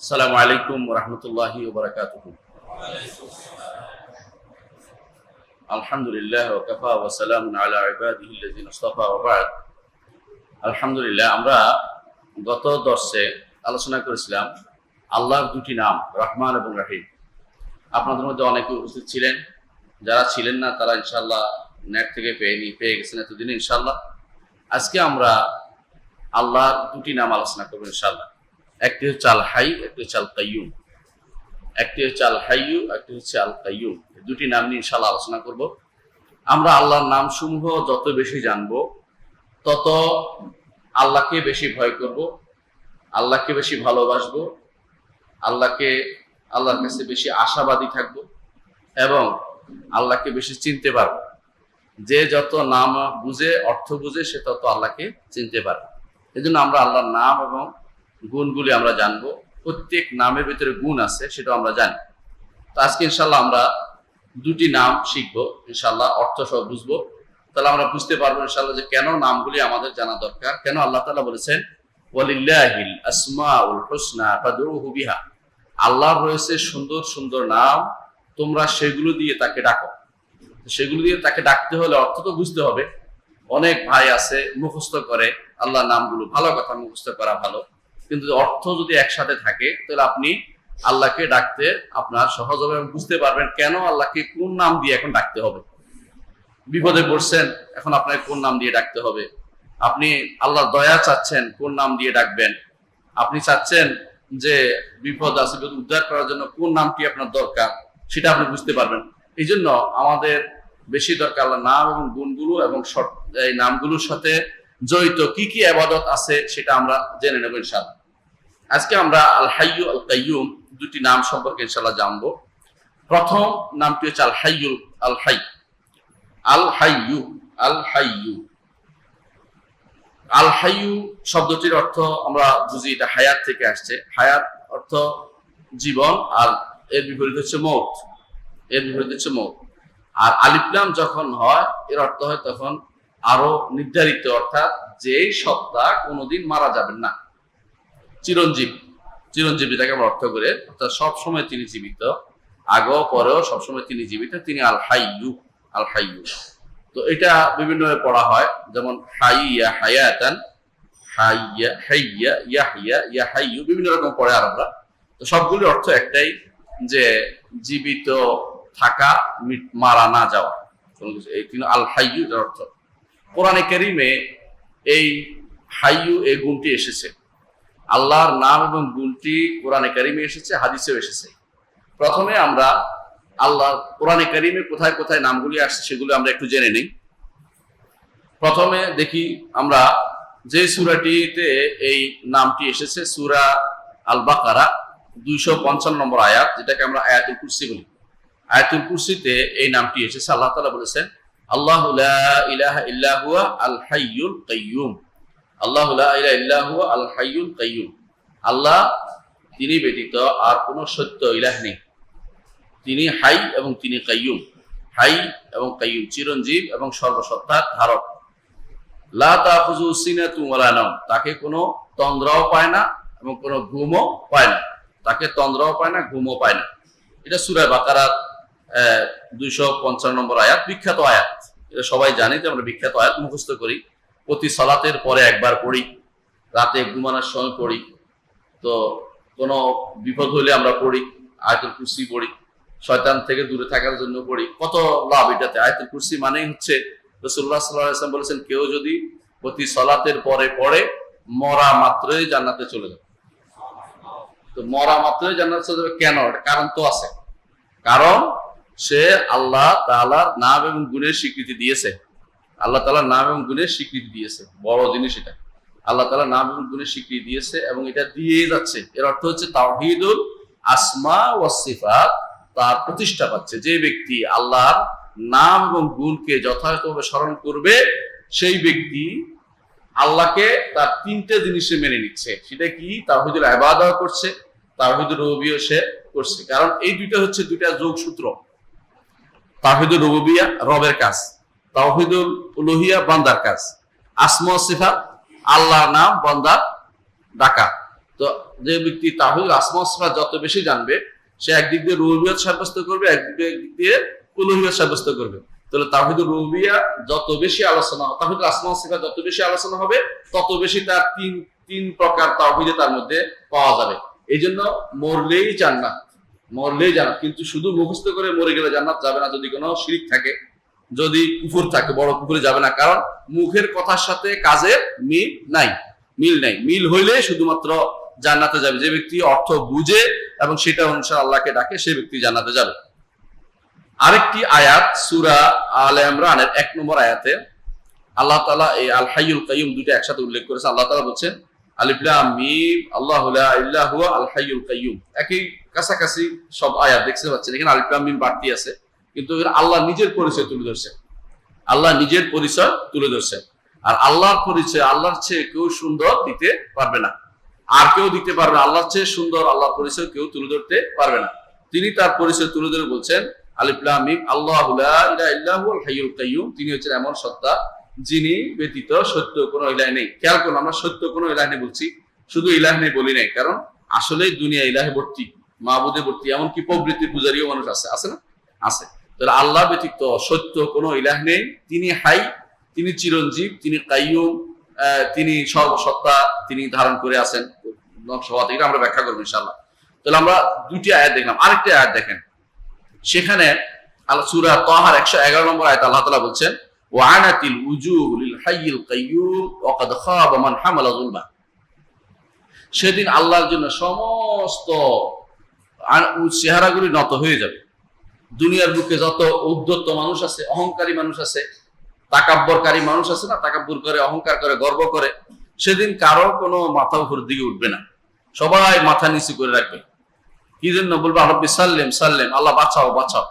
আসসালামু আলাইকুম ওয়া রাহমাতুল্লাহি ওয়া বারাকাতুহু। আলহামদুলিল্লাহ ওয়া কাফা ওয়া সালামুন আলা ইবাদিহিল্লাযিনা ইসতাফা ওয়া বা'দ। আলহামদুলিল্লাহ, আমরা গত দর্শে আলোচনা করেছিলাম আল্লাহর দুটি নাম রহমান এবং রহিম। আপনাদের মধ্যে অনেকে উপস্থিত ছিলেন, যারা ছিলেন না তারা ইনশাআল্লাহ নেট থেকে পেয়ে গেছেন এতদিনে ইনশাআল্লাহ। আজকে আমরা আল্লাহর দুটি নাম আলোচনা করবো ইনশাআল্লাহ। একটি হচ্ছে আল হাই, একটি হচ্ছে আল কাইয়ুম। একটি হচ্ছে আল হাইয়ু, একটি হচ্ছে আল কাইয়ুম। দুটি নাম নিয়ে ইনশাআল্লাহ আলোচনা করব। আমরা আল্লাহর নাম সমূহ যত বেশি জানবো তত আল্লাহকে বেশি ভয় করব, আল্লাহকে বেশি ভালোবাসবো, আল্লাহর কাছে বেশি আশাবাদী থাকবো এবং আল্লাহকে বেশি চিনতে পারবো। যে যত নাম বুঝে, অর্থ বুঝে, সে তত আল্লাহকে চিনতে পারবে। এই জন্য আমরা আল্লাহর নাম এবং গুণগুলি আমরা জানবো। প্রত্যেক নামের ভিতরে গুণ আছে, সেটা আমরা জানি। তো আজকে ইনশাল্লাহ আমরা দুটি নাম শিখবো, ইনশাল্লাহ অর্থ সব বুঝবো। তাহলে আমরা বুঝতে পারবো ইনশাল্লাহ যে কেন নামগুলি আমাদের জানা দরকার, কেন আল্লাহ তাআলা বলেছেন ওয়ালিল্লাহিল আসমাউল হুসনা ফাদউহু বিহা। আল্লাহর রয়েছে সুন্দর সুন্দর নাম, তোমরা সেগুলো দিয়ে তাকে ডাকো। সেগুলো দিয়ে তাকে ডাকতে হলে অর্থ তো বুঝতে হবে। অনেক ভাই আছে মুখস্থ করে আল্লাহর নামগুলো, ভালো কথা, মুখস্থ করা ভালো, কিন্তু অর্থ যদি একসাথে থাকে তাহলে আপনি আল্লাহকে ডাকতে আপনার সহজ হবে এবং বুঝতে পারবেন কেন আল্লাহকে কোন নাম দিয়ে এখন ডাকতে হবে। বিপদে পড়ছেন, এখন আপনাকে কোন নাম দিয়ে ডাকতে হবে। আপনি আল্লাহর দয়া চাচ্ছেন, কোন নাম দিয়ে ডাকবেন। আপনি চাচ্ছেন যে বিপদ আছে, উদ্ধার করার জন্য কোন নামটি আপনার দরকার, সেটা আপনি বুঝতে পারবেন। এই জন্য আমাদের বেশি দরকার আল্লাহর নাম এবং গুণগুলো, এবং এই নামগুলোর সাথে জড়িত কি কি ইবাদত আছে সেটা আমরা জেনে নেব ইনশাআল্লাহ। আজকে আমরা আল হাইয়ু আল কাইয়ুম দুটি নাম সম্পর্কে ইনশাআল্লাহ জানবো। প্রথম নামটি হচ্ছে আল হাইয়ু। আল হাই, আল হাইয়ু, আল হাইয়ু। আল হাইয়ু শব্দটির অর্থ আমরা বুঝি এটা হায়াত থেকে আসছে। হায়াত অর্থ জীবন, আর এর বিপরীত হচ্ছে মৌত। এর বিপরীত হচ্ছে মৌত। আর আলিফ লাম যখন হয়, এর অর্থ হয় তখন আরো নির্ধারিত, অর্থাৎ যেই সত্তা কোনোদিন মারা যাবেন না, চিরঞ্জীব। চিরঞ্জীব যেটাকে আমরা অর্থ করে, অর্থাৎ সবসময় তিনি জীবিত, আগেও পরেও সবসময় তিনি জীবিত, তিনি আল হাইয়ু। আল হাইয়ু। তো এটা বিভিন্নভাবে পড়া হয়, যেমন হাইয়া, হায়াতান, হাইয়া, হাইয়া, ইয়াহিয়া, ইয়াহাইয়ু, বিভিন্ন রকম পড়ে আরবরা। তো সবগুলির অর্থ একটাই, যে জীবিত থাকা, মারা না যাওয়া, কোনো কিছু। এই কিন্তু আল হাইয়ু এর অর্থ। কোরআনে কারীমে এই হাইয়ু এই গুণটি এসেছে। আল্লাহর নাম এবং গুণটি কোরআনে কারীমে এসেছে, হাদিসেও এসেছে। প্রথমে আমরা আল্লাহর কোরআনে কারীমে কোথায় কোথায় নামগুলি আসছে সেগুলো আমরা একটু জেনে নিই। প্রথমে দেখি আমরা যে সূরাটিতে এই নামটি এসেছে, সূরা আল বাকারা 255 নম্বর আয়াত, যেটাকে আমরা আয়াতুল কুরসি বলি। আয়াতুল কুরসিতে এই নামটি এসেছে। আল্লাহ তাআলা বলেছেন আল্লাহু লা ইলাহা ইল্লা হুয়া আল হাইয়ুল কাইয়্যুম। আল্লাহু লা ইলাহা ইল্লা হুয়া আল হাইয়ুল কাইয়্যুম। আল্লাহ, তিনি ব্যতীত আর কোনো সত্য ইলাহ নেই। তিনি হাই এবং তিনি কাইয়্যুম। হাই এবং কাইয়্যুম, চিরঞ্জীব এবং সর্বসত্তার ধারক। লা তাখুযু সিনাতুন ওয়ালা নাওম, তাকে কোনো তন্দ্রাও পায় না এবং কোনো ঘুমও পায় না। তাকে তন্দ্রাও পায় না, ঘুমও পায় না। এটা সূরা বাকারার 255 নম্বর আয়াত, বিখ্যাত আয়াত। এটা সবাই জানি যে আমরা বিখ্যাত আয়াত মুখস্থ করি, প্রতি সালাতের পরে একবার পড়ি, রাতে ঘুমানোর সময় পড়ি। তো কোনো বিপদ হলে আমরা পড়ি, আয়াতুল কুরসি পড়ি, শয়তান থেকে দূরে থাকার জন্য পড়ি। কত লাভ এটাতে। আয়াতুল কুরসি মানেই হচ্ছে, রাসূলুল্লাহ সাল্লাল্লাহু আলাইহি ওয়াসাল্লাম বলেছেন, কেউ যদি প্রতি সালাতের পরে পড়ে, মরা মাত্রই জান্নাতে চলে যাবে। তো মরা মাত্রই জান্নাতে চলে যাবে কেন? এটা কারণ তো আছে। কারণ সে আল্লাহ তাআলার নাম এবং গুণের স্বীকৃতি দিয়েছে। আল্লাহ তাআলার নাম এবং গুণের স্বীকৃতি দিয়েছে, বড় জিনিস এটা। আল্লাহ তাআলার নাম এবং গুণের স্বীকৃতি দিয়েছে এবং এটা দিয়ে যাচ্ছে। এর অর্থ হচ্ছে তাওহীদুল আসমা ওয়াস সিফাত, তার প্রতিষ্ঠা পাচ্ছে। যে ব্যক্তি আল্লাহর নাম এবং গুণকে যথাযথভাবে স্মরণ করবে, সেই ব্যক্তি আল্লাহকে তার তিনটে জিনিসে মেনে নিচ্ছে। সেটা কি? তাওহীদুল ইবাদত করছে, তাওহীদুর রুবুবিয়্যাহ সে করছে। কারণ এই দুইটা হচ্ছে দুইটা যোগসূত্র। তাওহীদুর রুবুবিয়্যাহ রবের কাজ, তাওহীদুল উলুহিয়্যাহ বান্দার কাজ। আসমা ওয়াস সিফাত আল্লাহর নাম বান্দার ডাকা। তো যে ব্যক্তি তাওহীদ আসমা ওয়া সিফাত যত বেশি জানবে, সে একদিক দিয়ে রুবুবিয়ত সাব্যস্ত করবে, একদিক দিয়ে উলুহিয়ত সাব্যস্ত করবে। তাহলে তাওহীদুর রুবুবিয়্যাহ যত বেশি আলোচনা হবে, তাওহীদুল আসমা ওয়া সিফাত যত বেশি আলোচনা হবে, তত বেশি তার তিন প্রকার তাওহীদ তার মধ্যে পাওয়া যাবে। এই জন্য মরলেই জান্নাত, মরলেই জান্নাত। কিন্তু শুধু মুখস্থ করে মরে গেলে জান্নাত যাবে না, যদি কোনো শিরক থাকে, যদি কুফর থাকে, বড় কুফরে যাবে না। কারণ মুখের কথার সাথে কাজের মিল নাই। মিল হইলে শুধুমাত্র জান্নাতে যাবে। যে ব্যক্তি অর্থ বুঝে এবং সেটা অনুসারে আল্লাহকে ডাকে, সে ব্যক্তি জান্নাতে যাবে। আরেকটি আয়াত সূরা আলে ইমরানের 1 নম্বর আয়াতে আল্লাহ তাআলা এই আল হাইয়ুল কাইয়ুম দুইটা একসাথে উল্লেখ করেছেন। আল্লাহ তাআলা বলছেন আলিফ লাম মিম আল্লাহু লা ইলাহা হুয়া আল হাইয়ুল কাইয়ুম। একই কাছাকাছি সব আয়াত দেখতে পাচ্ছেন, এখানে আলিফ লাম মিম বাড়তি আছে, কিন্তু আল্লাহ নিজের পরিচয় তুলে ধরছেন। আল্লাহ নিজের পরিচয় তুলে ধরছেন। আর আল্লাহর পরিচয় আল্লাহর চেয়ে কেউ সুন্দর দিতে পারবে না, আর কেউ দিতে পারবে না। আল্লাহর চেয়ে সুন্দর আল্লাহর পরিচয় কেউ তুলে ধরতে পারবে না। তিনি তার পরিচয় তুলে ধরে বলছেন আলিফ লাম মিম আল্লাহু লা ইলাহা ইল্লা হুয়াল হাইয়ুল কাইয়ুম। তিনি হচ্ছেন এমন সত্তা যিনি ব্যতীত সত্য কোনো ইলাহ নেই। খেয়াল করুন, আমরা সত্য কোনো ইলাহ নেই বলছি, শুধু ইলাহ নেই বলি নাই, কারণ আসলেই দুনিয়া ইলাহে ভর্তি, মাবুদে ভর্তি, এমনকি প্রবৃত্তি পূজারীও মানুষ আছে, আছে না? আছে। তাহলে আল্লাহ ব্যতীত সত্য কোনো ইলাহ নেই। তিনি হাই, তিনি চিরঞ্জীব, তিনি কাইয়ুম, তিনি সর্বসত্তা, তিনি ধারণ করে আছেন নকশওয়াত। এটা আমরা ব্যাখ্যা করবো ইনশাআল্লাহ। তাহলে আমরা দুটি আয়াত দেখলাম। আরেকটি আয়াত দেখেন, সেখানে সূরা তাহার 111 নম্বর আয়াত আল্লাহ তাআলা বলছেন ওয়ানাতিল উজুহু লিল হাইয়িল কাইয়ুম ওয়া কাদ খাবা মান হামালা যুলমা। সেদিন আল্লাহর জন্য সমস্ত চেহারাগুলি নত হয়ে যাবে। দুনিয়ার বুকে যত উদ্ধত মানুষ আছে, অহংকারী মানুষ আছে, তাকাব্বরকারী মানুষ আছে না, তাকাব্বুর করে, অহংকার করে, গর্ব করে, সেদিন কারো কোনো মাথা উপরের দিকে উঠবে না, সবাই মাথা নিচু করে রাখবে। কি জন্য? বলবো রব্বি সাল্লিম সাল্লিম, আল্লাহ বাঁচাও বাঁচাও,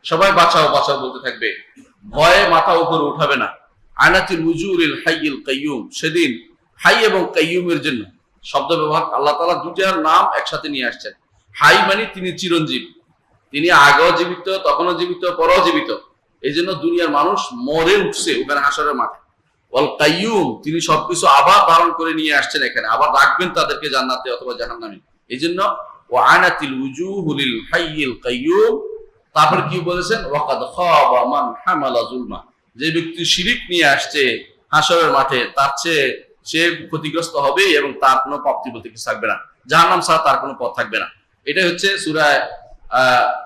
সবাই বাঁচাও বাঁচাও বলতে থাকবে, ভয়ে মাথা উপরে উঠাবে না। আনাতিল উজুরিল হাইয়িল কাইয়ুম। সেদিন হাই এবং কাইয়ুমের জন্য শব্দ ব্যবহার আল্লাহ তাআলা দুটার নাম একসাথে নিয়ে আসছেন। হাই মানে তিনি চিরঞ্জীব, তিনি আগেও জীবিত, তখনও জীবিত, পরেও জীবিত। এই জন্য দুনিয়ার মানুষ মরে উঠছে ওখানে হাসরের মাঠে। ওয়াল কাইয়ুম, তিনি সবকিছু আবার ধারণ করে নিয়ে আসছেন এখানে, আবার রাখবেন তাদেরকে জান্নাতে অথবা জাহান্নামে। এই জন্য ওয়ানাতিল উজুহু লিল হাইয়িল কাইয়ুম। তারপর কি বলেছেন? ওয়াকাদ খাবা মান হামালা যুলমা। যে ব্যক্তি শিরিক নিয়ে আসছে হাসরের মাঠে, তার চেয়ে সে ক্ষতিগ্রস্ত হবে এবং তার কোনো প্রাপ্তি বলতে কিছু থাকবে না, জাহান্নাম ছাড়া তার কোনো পথ থাকবে না। এটাই হচ্ছে সূরা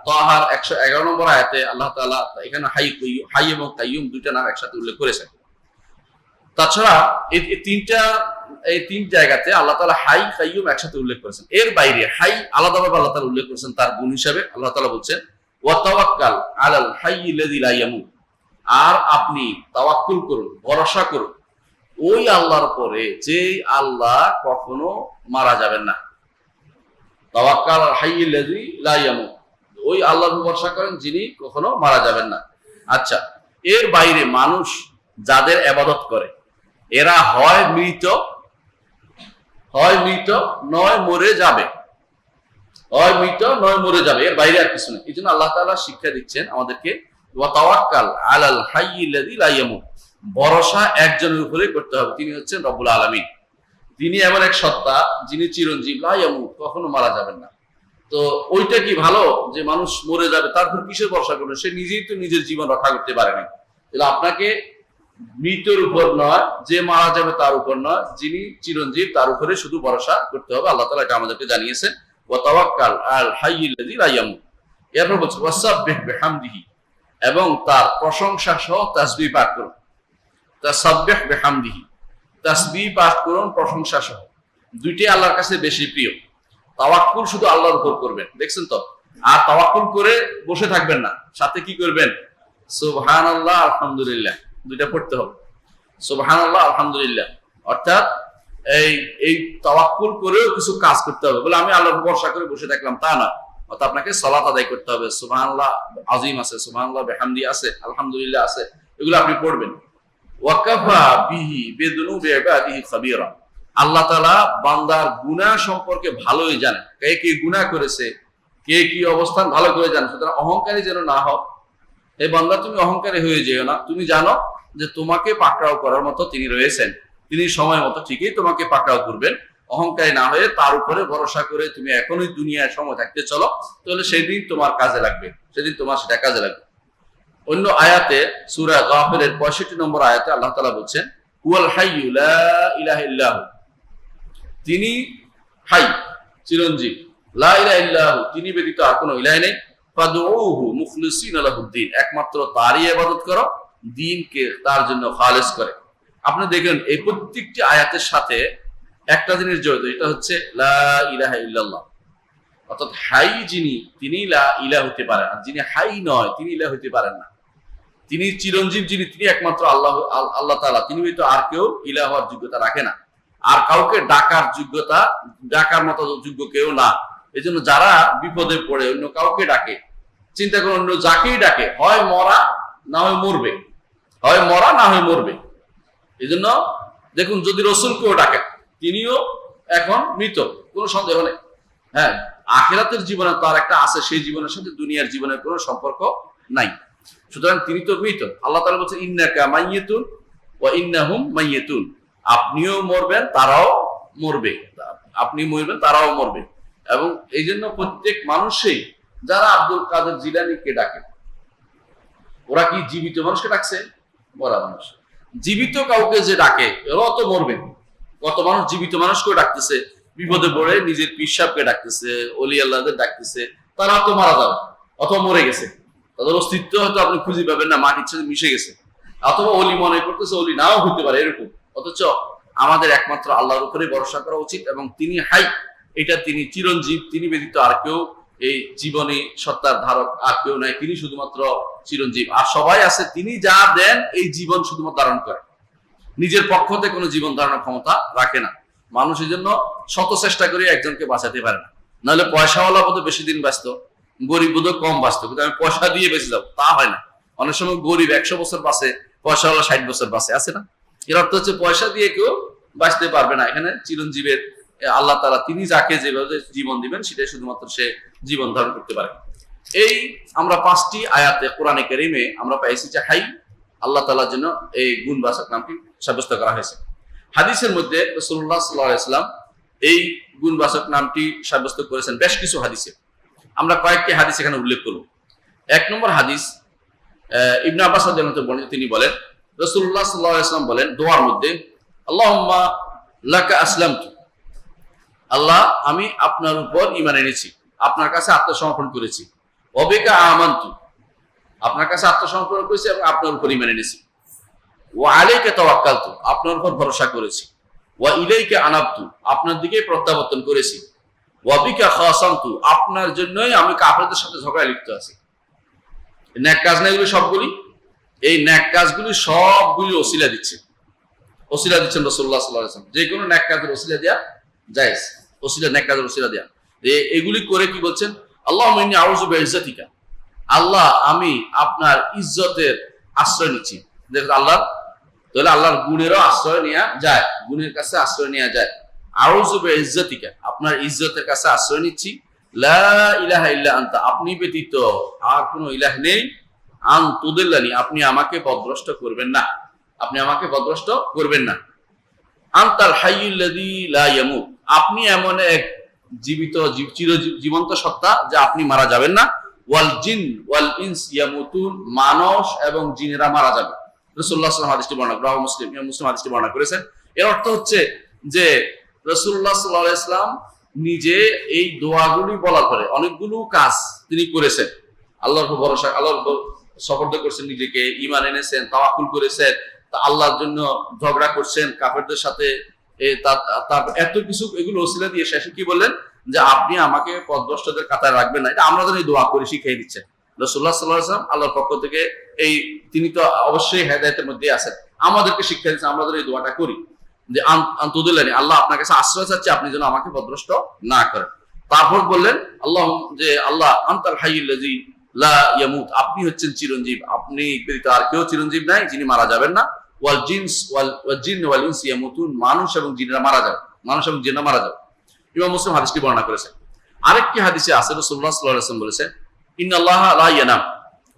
তাহার 111 নম্বর আয়াতে আল্লাহ তাআলা এখানে হাই এবং কাইয়ুম দুইটা নাম একসাথে উল্লেখ করেছেন। তাছাড়া এই তিন জায়গাতে আল্লাহ তাআলা হাই কাইয়ুম একসাথে উল্লেখ করেছেন। এর বাইরে হাই আলাদাভাবে আল্লাহ তাআলা উল্লেখ করেছেন তার গুণ হিসাবে। আল্লাহ তাআলা বলছেন ওয়া তাওয়াক্কাল আলাল হাইয়্যিল্লাযী লা ইয়ামুত। আর আপনি তাওয়াক্কুল করুন, ভরসা করুন ওই আল্লাহর পরে যে আল্লাহ কখনো মারা যাবেন না। তাওয়াক্কাল আলাল হাইয়্যিল্লাযী লা ইয়ামুত, ওই আল্লাহর ভরসা করেন যিনি কখনো মারা যাবেন না। আচ্ছা, এর বাইরে মানুষ যাদের ইবাদত করে এরা হয় মৃত নয় মরে যাবে, হয় মৃত নয় মরে যাবে, এর বাইরে আর কিছু নেই। এই জন্য আল্লাহ তাআলা শিক্ষা দিচ্ছেন আমাদেরকে ওয়া তাওয়াক্কাল আলাল হাইয়্যিল্লাযী লা ইয়ামুত। ভরসা একজনের উপরে করতে হবে, তিনি হচ্ছেন রব্বুল আলামিন। তিনি এমন এক সত্তা যিনি চিরঞ্জীব, লা ইয়ামুত, কখনো মারা যাবেন না। তো ওইটা কি ভালো যে মানুষ মরে যাবে, তারপর কিসের ভরসা করবে? সে নিজেই তো নিজের জীবন রক্ষা করতে পারেনি। তাহলে আপনাকে মৃতের উপর নয়, যে মারা যাবে তার উপর নয়, যিনি চিরঞ্জীব তার উপরে শুধু ভরসা করতে হবে। আল্লাহ তাআলা এটা আমাদেরকে জানিয়েছেন ওয়া তাওয়াক্কাল আল হাইয়্যিল্লাযী লা ইয়ামুত। এরপর বলছে ওয়াসাব্বিহ বিহামদিহি, এবং তার প্রশংসা সহ তাসবিহ পাঠ করুন। তাসাব্বিহ বিহামদিহি, তাসবিহ পাঠ করুন প্রশংসা সহ। দুইটাই আল্লাহর কাছে বেশি প্রিয়। তাওয়াক্কুল শুধু আল্লাহর উপর করবেন, দেখছেন তো? আর তাওয়াক্কুল করে বসে থাকবেন না, সাথে কি করবেন? সুবহানাল্লাহ আলহামদুলিল্লাহ, দুইটা পড়তে হবে। সুবহানাল্লাহ আলহামদুলিল্লাহ, অর্থাৎ এই তাওয়াক্কুল করেও কিছু কাজ করতে হবে। বলে আমি আল্লাহর ভরসা করে বসে থাকলাম তা না, অর্থাৎ আপনাকে সালাত আদায় করতে হবে। সুবহানাল্লাহ আযীম আছে, সুবহানাল্লাহ বিহামদি আছে, আলহামদুলিল্লাহ আছে, এগুলো আপনি পড়বেন। ওয়া কাফা বিহি বিযুনুবি ইবাদিহি খাবীরা। আল্লাহ তাআলা বান্দার গুনাহ সম্পর্কে ভালোই জানেন, কে কি গুনাহ করেছে, কে কি অবস্থান ভালো করে জানেন। সুতরাং অহংকারী যেন না হও। এই বান্দা তুমি অহংকারী হয়ে যেও না। তুমি জানো যে তোমাকে পাকড়াও করার মতো তিনি রয়েছেন, তিনি সময় মতো ঠিকই তোমাকে পাকড়াও করবেন। অহংকারী না হয়ে তার উপরে ভরসা করে তুমি এখনই দুনিয়ায় সময় থাকতে চলো, তাহলে সেদিন তোমার কাজে লাগবে, সেদিন তোমার সেটা কাজে লাগবে। অন্য আয়াতে সূরা গাফিরের 65 নম্বর আয়াতে আল্লাহ তাআলা বলছেন, হুয়াল হাইয়্যু লা ইলাহা ইল্লাহু, তিনি হাই, চিরঞ্জীব, লা ইলাহা ইল্লাহু, তিনি ব্যতীত আর কোনো ইলাহ নেই, ফাদউহু মুখলিসিনা লাহুদ্দিন, একমাত্র তারই ইবাদত করো, দ্বীনকে তার জন্য খালেস করে। আপনি দেখেন এই প্রত্যেকটি আয়াতের সাথে একটা জিনিস জড়িত, এটা হচ্ছে লা ইলাহা ইল্লাল্লাহ, অর্থাৎ হাই যিনি, তিনি লা ইলাহ হতে পারেন, আর যিনি হাই নয় তিনি ইলাহ হতে পারেন না। তিনি চিরঞ্জীব যিনি, তিনি একমাত্র আল্লাহ তাআলা, তিনি হয়তো আর কেউ ইলাহ হওয়ার যোগ্যতা রাখে না, আর কাউকে ডাকার মতো যোগ্য কেউ না। এই জন্য যারা বিপদে পড়ে অন্য কাউকে ডাকে, চিন্তা করে অন্য যাকেই ডাকে, হয় মরা না হয় মরবে, হয় মরা না হয় মরবে। এই জন্য দেখুন, যদি রসুলকেও ডাকে, তিনিও এখন মৃত, কোনো সন্দেহ নেই। হ্যাঁ, আখিরাতের জীবনে তার একটা আছে, সেই জীবনের সাথে দুনিয়ার জীবনের কোনো সম্পর্ক নাই, সুতরাং তিনি তো মৃত। আল্লাহ তাআলা বলছেন, ইন্নাকা মাইয়িতুন ওয়া ইন্নাহুম মাইয়িতুন, আপনিও মরবেন তারাও মরবে, আপনি মরবেন তারাও মরবে। এবং এই জন্য প্রত্যেক মানুষই যারা আব্দুল কাদের জিলানীকে ডাকে, ওরা কি জীবিত মানুষকে ডাকছে? মরা মানুষ। জীবিত কাউকে যে ডাকে এরাও তো মরবে। কত মানুষ জীবিত মানুষকেও ডাকতেছে, বিপদে পড়ে নিজের পীর সাহেবকে ডাকতেছে, ওলি আল্লাহদের ডাকতেছে, তারা তো মারা যাবে অথবা মরে গেছে, তাদের অস্তিত্ব হয়তো আপনি খুঁজে পাবেন না, মাটির সাথে মিশে গেছে, অথবা ওলি মনে করতেছে, ওলি নাও হতে পারে এরকম। অথচ আমাদের একমাত্র আল্লাহর উপরে ভরসা করা উচিত, এবং তিনি হাই, এটা তিনি চিরঞ্জীব, তিনি ব্যতীত আর কেউ এই জীবনী সত্তার ধারক আর কেউ নাই, তিনি শুধুমাত্র চিরঞ্জীব। আর সবাই আছে, তিনি যা দেন এই জীবন শুধুমাত্র ধারণ করে, নিজের পক্ষ থেকে কোনো জীবন ধারণের ক্ষমতা রাখে না। মানুষ এই জন্য শত চেষ্টা করে একজনকে বাঁচাতে পারে না, নাহলে পয়সাওয়ালা বোধ বেশি দিন বাঁচত, গরিব বোধ কম বাঁচত, কিন্তু আমি পয়সা দিয়ে বেঁচে যাবো তা হয় না। অনেক সময় গরিব 100 বছর বাঁচে, পয়সাওয়ালা 60 বছর বাঁচে, আছে না? এর অর্থ হচ্ছে পয়সা দিয়ে কেউ বাঁচতে পারবে না। এখানে চিরঞ্জীবের আল্লাহ তাআলা, তিনি যাকে যেভাবে জীবন দিবেন সেটাই শুধুমাত্র সে জীবন ধারণ করতে পারে। এই আমরা 5টি আয়াতে কোরআনে কারীমে আমরা পাইছি যে হাই, আল্লাহ তাআলার জন্য এই গুণবাচক নামটি সাব্যস্ত করা হয়েছে। হাদিসের মধ্যে রাসূলুল্লাহ সাল্লাল্লাহু আলাইহি ওয়াসাল্লাম এই গুণবাচক নামটি সাব্যস্ত করেছেন বেশ কিছু হাদিসে। আমরা কয়েকটি হাদিস এখানে উল্লেখ করব। 1 নম্বর হাদিস, ইবনে আব্বাস রাদিয়াল্লাহু আনহু বলেন, তিনি বলেন, রাসূলুল্লাহ সাল্লাল্লাহু আলাইহি ওয়াসাল্লাম বলেন দোয়ার মধ্যে, আল্লাহুম্মা লাকা আসলামতু, আল্লাহ আমি আপনার উপর ঈমান এনেছি, আপনার কাছে আত্মসমর্পণ করেছি, ওয়া বিকা আমানতু, আপনার কাছে আত্মসমর্পণ করেছি এবং আপনার উপর ঈমান এনেছি, ওয়া আলাইকা তাওয়াক্কালতু, আপনার উপর ভরসা করেছি, ওয়া ইলাইকা আনাবতু, আপনার দিকে প্রত্যাবর্তন করেছি, ওয়া বিকা খাসামতু, আপনার জন্যই আমি কাফেরদের সাথে ঝগড়ায় লিপ্ত আছি। নেক কাজ না এগুলো সবগুলি, এই নেক কাজগুলি সবগুলি ওসিলা দিচ্ছেন রাসূলুল্লাহ সাল্লাল্লাহু আলাইহি ওয়াসাল্লাম। যে কোনো নেক কাজের ওসিলা দেয়া জায়েজ, ওসিলা নেক কাজের ওসিলা দেয়া। এগুলি করে কি বলছেন, আল্লাহুম্মা ইন্নী আউযু বিইজ্জাতিকা, আল্লাহ আমি আপনার ইজ্জতের আশ্রয় নিচ্ছি। দেখুন আল্লাহ, তাহলে আল্লাহর গুণেরও আশ্রয় নেওয়া যায়, গুণের কাছে আশ্রয় নেওয়া যায়। আউযু বিইজ্জাতিকা, আপনার ইজ্জতের কাছে আশ্রয় নিচ্ছি, লা ইলাহা ইল্লা আনতা, আপনি ব্যতীত আর কোনো ইলাহ নেই, আন তুদিল্লানি, আপনি আমাকে পথভ্রষ্ট করবেন না, আপনি আমাকে পথভ্রষ্ট করবেন না, আনতাল হাইয়ুল্লাযী লা ইয়ামুত, আপনি এমন এক জীবিত জীবন্ত সত্তা যা আপনি মারা যাবেন না, ওয়াল জিন ওয়াল ইনস ইয়ামুতুন, মানুষ এবং জিনেরা মারা যাবে। রাসূলুল্লাহ সাল্লাল্লাহু আলাইহি ওয়াসাল্লাম হাদিসটি বর্ণনা, মুসলিম হাদিসটি বর্ণনা করেছেন। এর অর্থ হচ্ছে যে রাসূলুল্লাহ সাল্লাল্লাহু আলাইহি ওয়াসাল্লাম নিজে এই দোয়াগুলি বলার পরে অনেকগুলো কাজ তিনি করেছেন, আল্লাহর উপর ভরসা, আল্লাহর উপর সফর্দ করছেন, নিজেকে ঈমান এনেছেন, তাওয়াক্কুল করেছেন, আল্লাহর জন্য ঝগড়া করছেন কাফেরদের সাথে, তার এত কিছু এগুলো ওসিলা দিয়ে শেষে কি বললেন, যে আপনি আমাকে পথভ্রষ্টদের কাতারে রাখবেন না। এটা আমরা যেন এই দোয়া করে শিখিয়ে দিচ্ছেন রাসূলুল্লাহ সাল্লাল্লাহু আলাইহি ওয়াসাল্লাম আল্লাহর পক্ষ থেকে, এই তিনি তো অবশ্যই হেদায়েতের মধ্যে আছেন, আমাদেরকে শিক্ষা দিচ্ছেন, আমরা যেন এই দোয়াটা করি যে আনতুদিল্লানি, আল্লাহ আপনার কাছে আশ্রয় চাচ্ছি, আপনি যেন আমাকে পথভ্রষ্ট না করেন। তারপর বললেন আল্লাহ, যে আল্লাহ আনতাল হাইয়ুল্লাযী লা ইয়ামুত, আপনি হচ্ছেন চিরঞ্জীব, আপনি ব্যতীত আর কেউ চিরঞ্জীব নাই, যিনি মারা যাবেন না, ওয়াল জিন ওয়াল ইনস ইয়ামুতুন, মানুষ এবং জিনেরা মারা যাবে, মানুষ এবং জিনেরা মারা যাবে। ইমাম মুসলিম হাদিসটি বর্ণনা করেছেন। আরেকটি হাদিসে আছে রাসূলুল্লাহ সাল্লাল্লাহু আলাইহি ওয়াসাল্লাম বলেছেন, ইন্নাল্লাহা লা ইয়ানাম,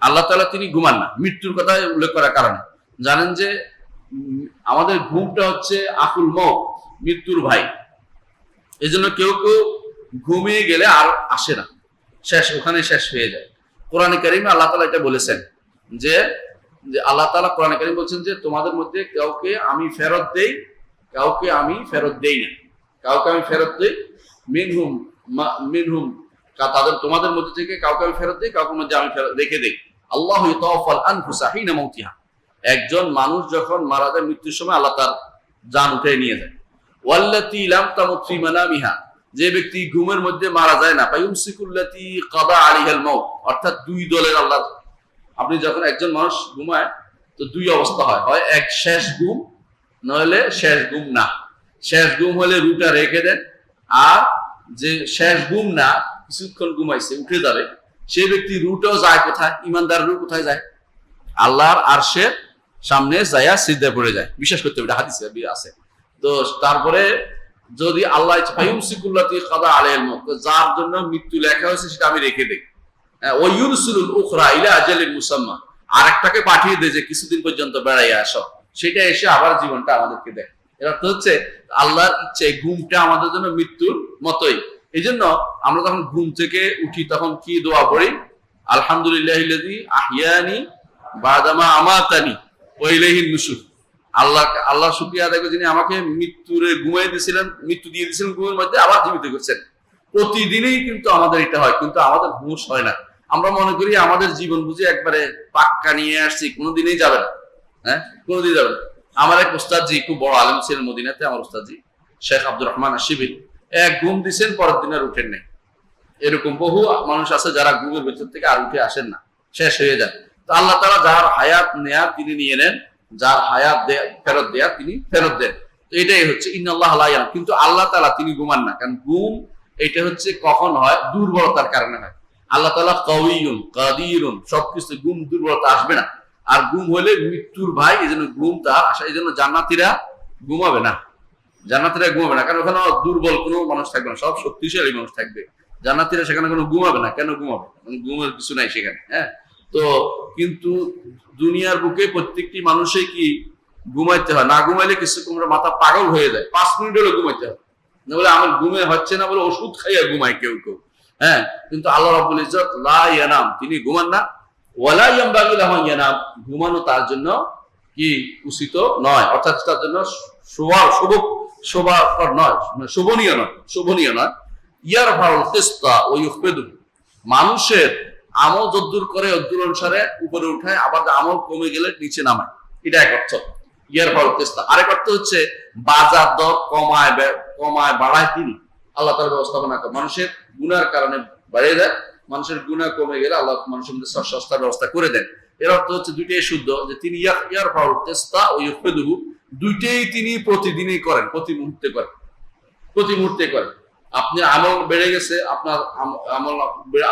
আল্লাহ তাআলা তিনি ঘুমান না। মৃত্যুর কথা উল্লেখ করার কারণে জানেন যে আমাদের ঘুমটা হচ্ছে আকুল মউত, মৃত্যুর ভাই। এই জন্য কেউ কেউ ঘুমিয়ে গেলে আর আসে না, শেষ, ওখানে শেষ হয়ে যায়। কোরআনে কারিমে আল্লাহ তাআলা এটা বলেছেন যে আল্লাহ তাআলা কোরআনে কারিম বলছেন যে তোমাদের মধ্যে কাউকে আমি ফেরত দেই, কাউকে আমি ফেরত দেই না, কাউকে আমি ফেরত দেই, মিনহুম মিনহুম, তাদের তোমাদের মধ্যে থেকে কাউকে আমি ফেরত দেই, কাউকে মধ্যে আমি রেখে দেই। আল্লাহু ইয়াতাওয়াফাল আনফুসা হিনা মাউতিহা, একজন মানুষ যখন মারা যায় মৃত্যুর সময় আল্লাহ তার জান উঠে নিয়ে যায়। ওয়াল্লাতী লাম তামুত ফি মানামিহা, যে ব্যক্তি ঘুমের মধ্যে মারা যায় না, ফায়ুমসিকুল্লাতী কাদা আলাইহাল মাউত, অর্থাৎ দুই দলের আল্লাহ, আপনি যখন একজন মানুষ ঘুমায় তো দুই অবস্থা হয়, হয় এক শেষ ঘুম, নইলে শেষ ঘুম না। শেষ ঘুম হলে রুটা রেখে দেন, আর যে শেষ ঘুম না, কিছুক্ষণ ঘুমাইছে উঠে যাবে, সেই ব্যক্তি রুটাও যায় কোথায়? ইমানদার রু কোথায় যায়? আল্লাহর আরশের সামনে যায়া সিজদায় পড়ে যায়, বিশ্বাস করতে হবে, এটা হাদিসে আছে। তো তারপরে যদি আল্লাহ ফায়ুমসিকুল্লাতী কাদা আলাইহিল মাউত, যার জন্য মৃত্যু লেখা হয়েছে সেটা আমি রেখে দেই, ওয়া ইউরসিলুল উখরা ইলা আজালিন মুসাম্মা, আরেকটাকে পাঠিয়ে দেয় যে কিছুদিন পর্যন্ত বেড়াইয়া আসো, সেটা এসে আবার জীবনটা আমাদেরকে দেয়। এর অর্থ হচ্ছে আল্লাহর ইচ্ছে, ঘুমটা আমাদের জন্য মৃত্যুর মতোই। এই জন্য আমরা যখন ঘুম থেকে উঠি তখন কি দোয়া পড়ি? আলহামদুলিল্লাহিল্লাযী আহিয়ানি বাদামা আমাতানি ওয়া ইলাইহিন নুশুর। আল্লাহ শুকরিয়া আদায় করে, যিনি আমাকে মৃত্যুরে ঘুমাই দিয়েছিলেন, মৃত্যু দিয়ে দিয়েছিলেন ঘুমের মধ্যে, আবার জীবিত করছেন। প্রতিদিনই কিন্তু আমাদের এটা হয়, কিন্তু আমাদের হুঁশ হয় না। আমরা মনে করি আমাদের জীবন বুঝে একবারে পাক্কা নিয়ে আসছি, কোনোদিনই যাবে না, হ্যাঁ, কোনোদিন যাবে না। আমার এক উস্তাদজি, খুব বড় আলেম ছিলেন মদিনাতে, আমার উস্তাদজি শেখ আব্দুর রহমান আশিবিল, এক ঘুম দিচ্ছেন, পরের দিন আর উঠেন নাই। এরকম বহু মানুষ আছে যারা ঘুমের ভেতর থেকে আর উঠে আসেন না, শেষ হয়ে যায়। তো আল্লাহ তাআলা যার হায়াত নেয়ার তিনি নিয়ে নেন, যার হায়াত ফেরত দেয়া তিনি ফেরত দেন। তো এটাই হচ্ছে ইন্নাল্লাহ লা ইয়ানাম, কিন্তু আল্লাহ তাআলা তিনি ঘুমান না। কারণ ঘুম এটা হচ্ছে কখন হয়? দুর্বলতার কারণে হয়। আল্লাহ তাআলা কাউইয়ুন কাদিরুন, সবকিছু, ঘুম দুর্বলতা আসবে না। আর ঘুম হলে মৃত্যুর ভাই, এই জন্য ঘুম তার আসা, এই জন্য জান্নাতীরা ঘুমাবে না, জান্নাতীরা ঘুমাবে না, কারণ ওখানে দুর্বল কোনো মানুষ থাকবে না, সব শক্তিশালী মানুষ থাকবে। জান্নাতীরা সেখানে কোনো ঘুমাবে না। কেন ঘুমাবে? ঘুমের কিছু নাই সেখানে, হ্যাঁ। তো কিন্তু দুনিয়ার বুকে প্রত্যেকটি মানুষই কি ঘুমাইতে হয়, না ঘুমাইলে কিছু তোমরা মাথা পাগল হয়ে যায়, 5 মিনিট হলে ঘুমাইতে হয়, না বলে আমার ঘুমে হচ্ছে না বলে ওষুধ খাইয়া ঘুমায় কেউ কেউ, হ্যাঁ। কিন্তু আল্লাহ রাব্বুল ইজ্জত লা ইয়ানাম, তিনি ঘুমান না। ওয়ালা ইয়ামবাগি লাহু ইয়ানাম, ঘুমানো তার জন্য কি উচিত নয়, অর্থাৎ তার জন্য শোভকর নয়, শোভনীয় নয়, শোভনীয় নয়। ইয়ারফাউল কিসতা ওয়া ইউখফিদু, মানুষের আমল যদ্দুর করে অদ্দুর অনুসারে উপরে উঠায়, আবার আমল কমে গেলে নিচে নামায়, এটা এক অর্থ ইয়ারফাউল কিসতা। আরেক অর্থ হচ্ছে বাজার দর কমায় বাড়ায় তিনি, আল্লাহ তাআলা ব্যবস্থাপনা করে। মানুষের গুনার কারণে বাড়িয়ে দেয়, মানুষের গুনাহ কমে গেলে আল্লাহ মানুষের মধ্যে সস্তার ব্যবস্থা করে দেন। এর অর্থ হচ্ছে দুইটাই শুদ্ধ, যে তিনি ইয়ারফাউল কিসতা ওয়া ইউখফিদু, দুইটাই তিনি প্রতিদিনই করেন, প্রতি মুহূর্তে করেন, প্রতি মুহূর্তে করেন। আপনি আমল বেড়ে গেছে, আপনার আমল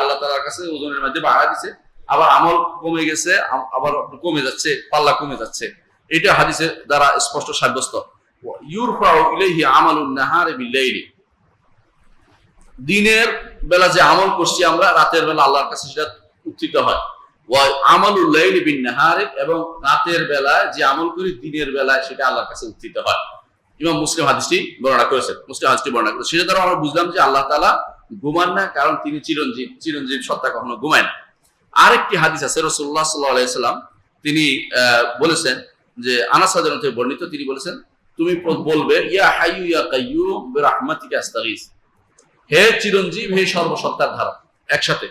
আল্লাহ তাআলার কাছে ওজনের মধ্যে বাড়া দিছে, আবার আমল কমে গেছে, আবার কমে যাচ্ছে, পাল্লা কমে যাচ্ছে। এটা হাদিসের দ্বারা স্পষ্ট সাব্যস্ত। ইউরফাউ ইলাইহি আমালুন নাহারি বিল-লাইলি, দিনের বেলা যে আমল করছি আমরা, রাতের বেলা আল্লাহর কাছে সেটা উত্থিত হয়। ওয়া আমালুল লাইলি বিন-নাহারি, এবং রাতের বেলায় যে আমল করি দিনের বেলায় সেটা আল্লাহর কাছে উত্থিত হয়। ইমাম মুসলিম হাদিসটি বর্ণনা করেছেন, মুসলিম হাদিসটি বর্ণনা করেছেন। সেটা দ্বারা আমরা বুঝলাম যে আল্লাহ তাআলা ঘুমান না, কারণ তিনি চিরঞ্জীব সত্তা, কখনো ঘুমায় না। আরেকটি হাদিস আছে, রাসূলুল্লাহ সাল্লাল্লাহু আলাইহি সাল্লাম তিনি বলেছেন যে আনাস রাদিয়াল্লাহু আনহু থেকে বর্ণিত, তিনি বলেছেন তুমি বলবে ইয়া হাইয়ু ইয়া কাইয়্যুম বিরাহমাতিকা আস্তাগীস, হে চিরঞ্জীব, হে সর্বসত্তার ধারক, একসাথে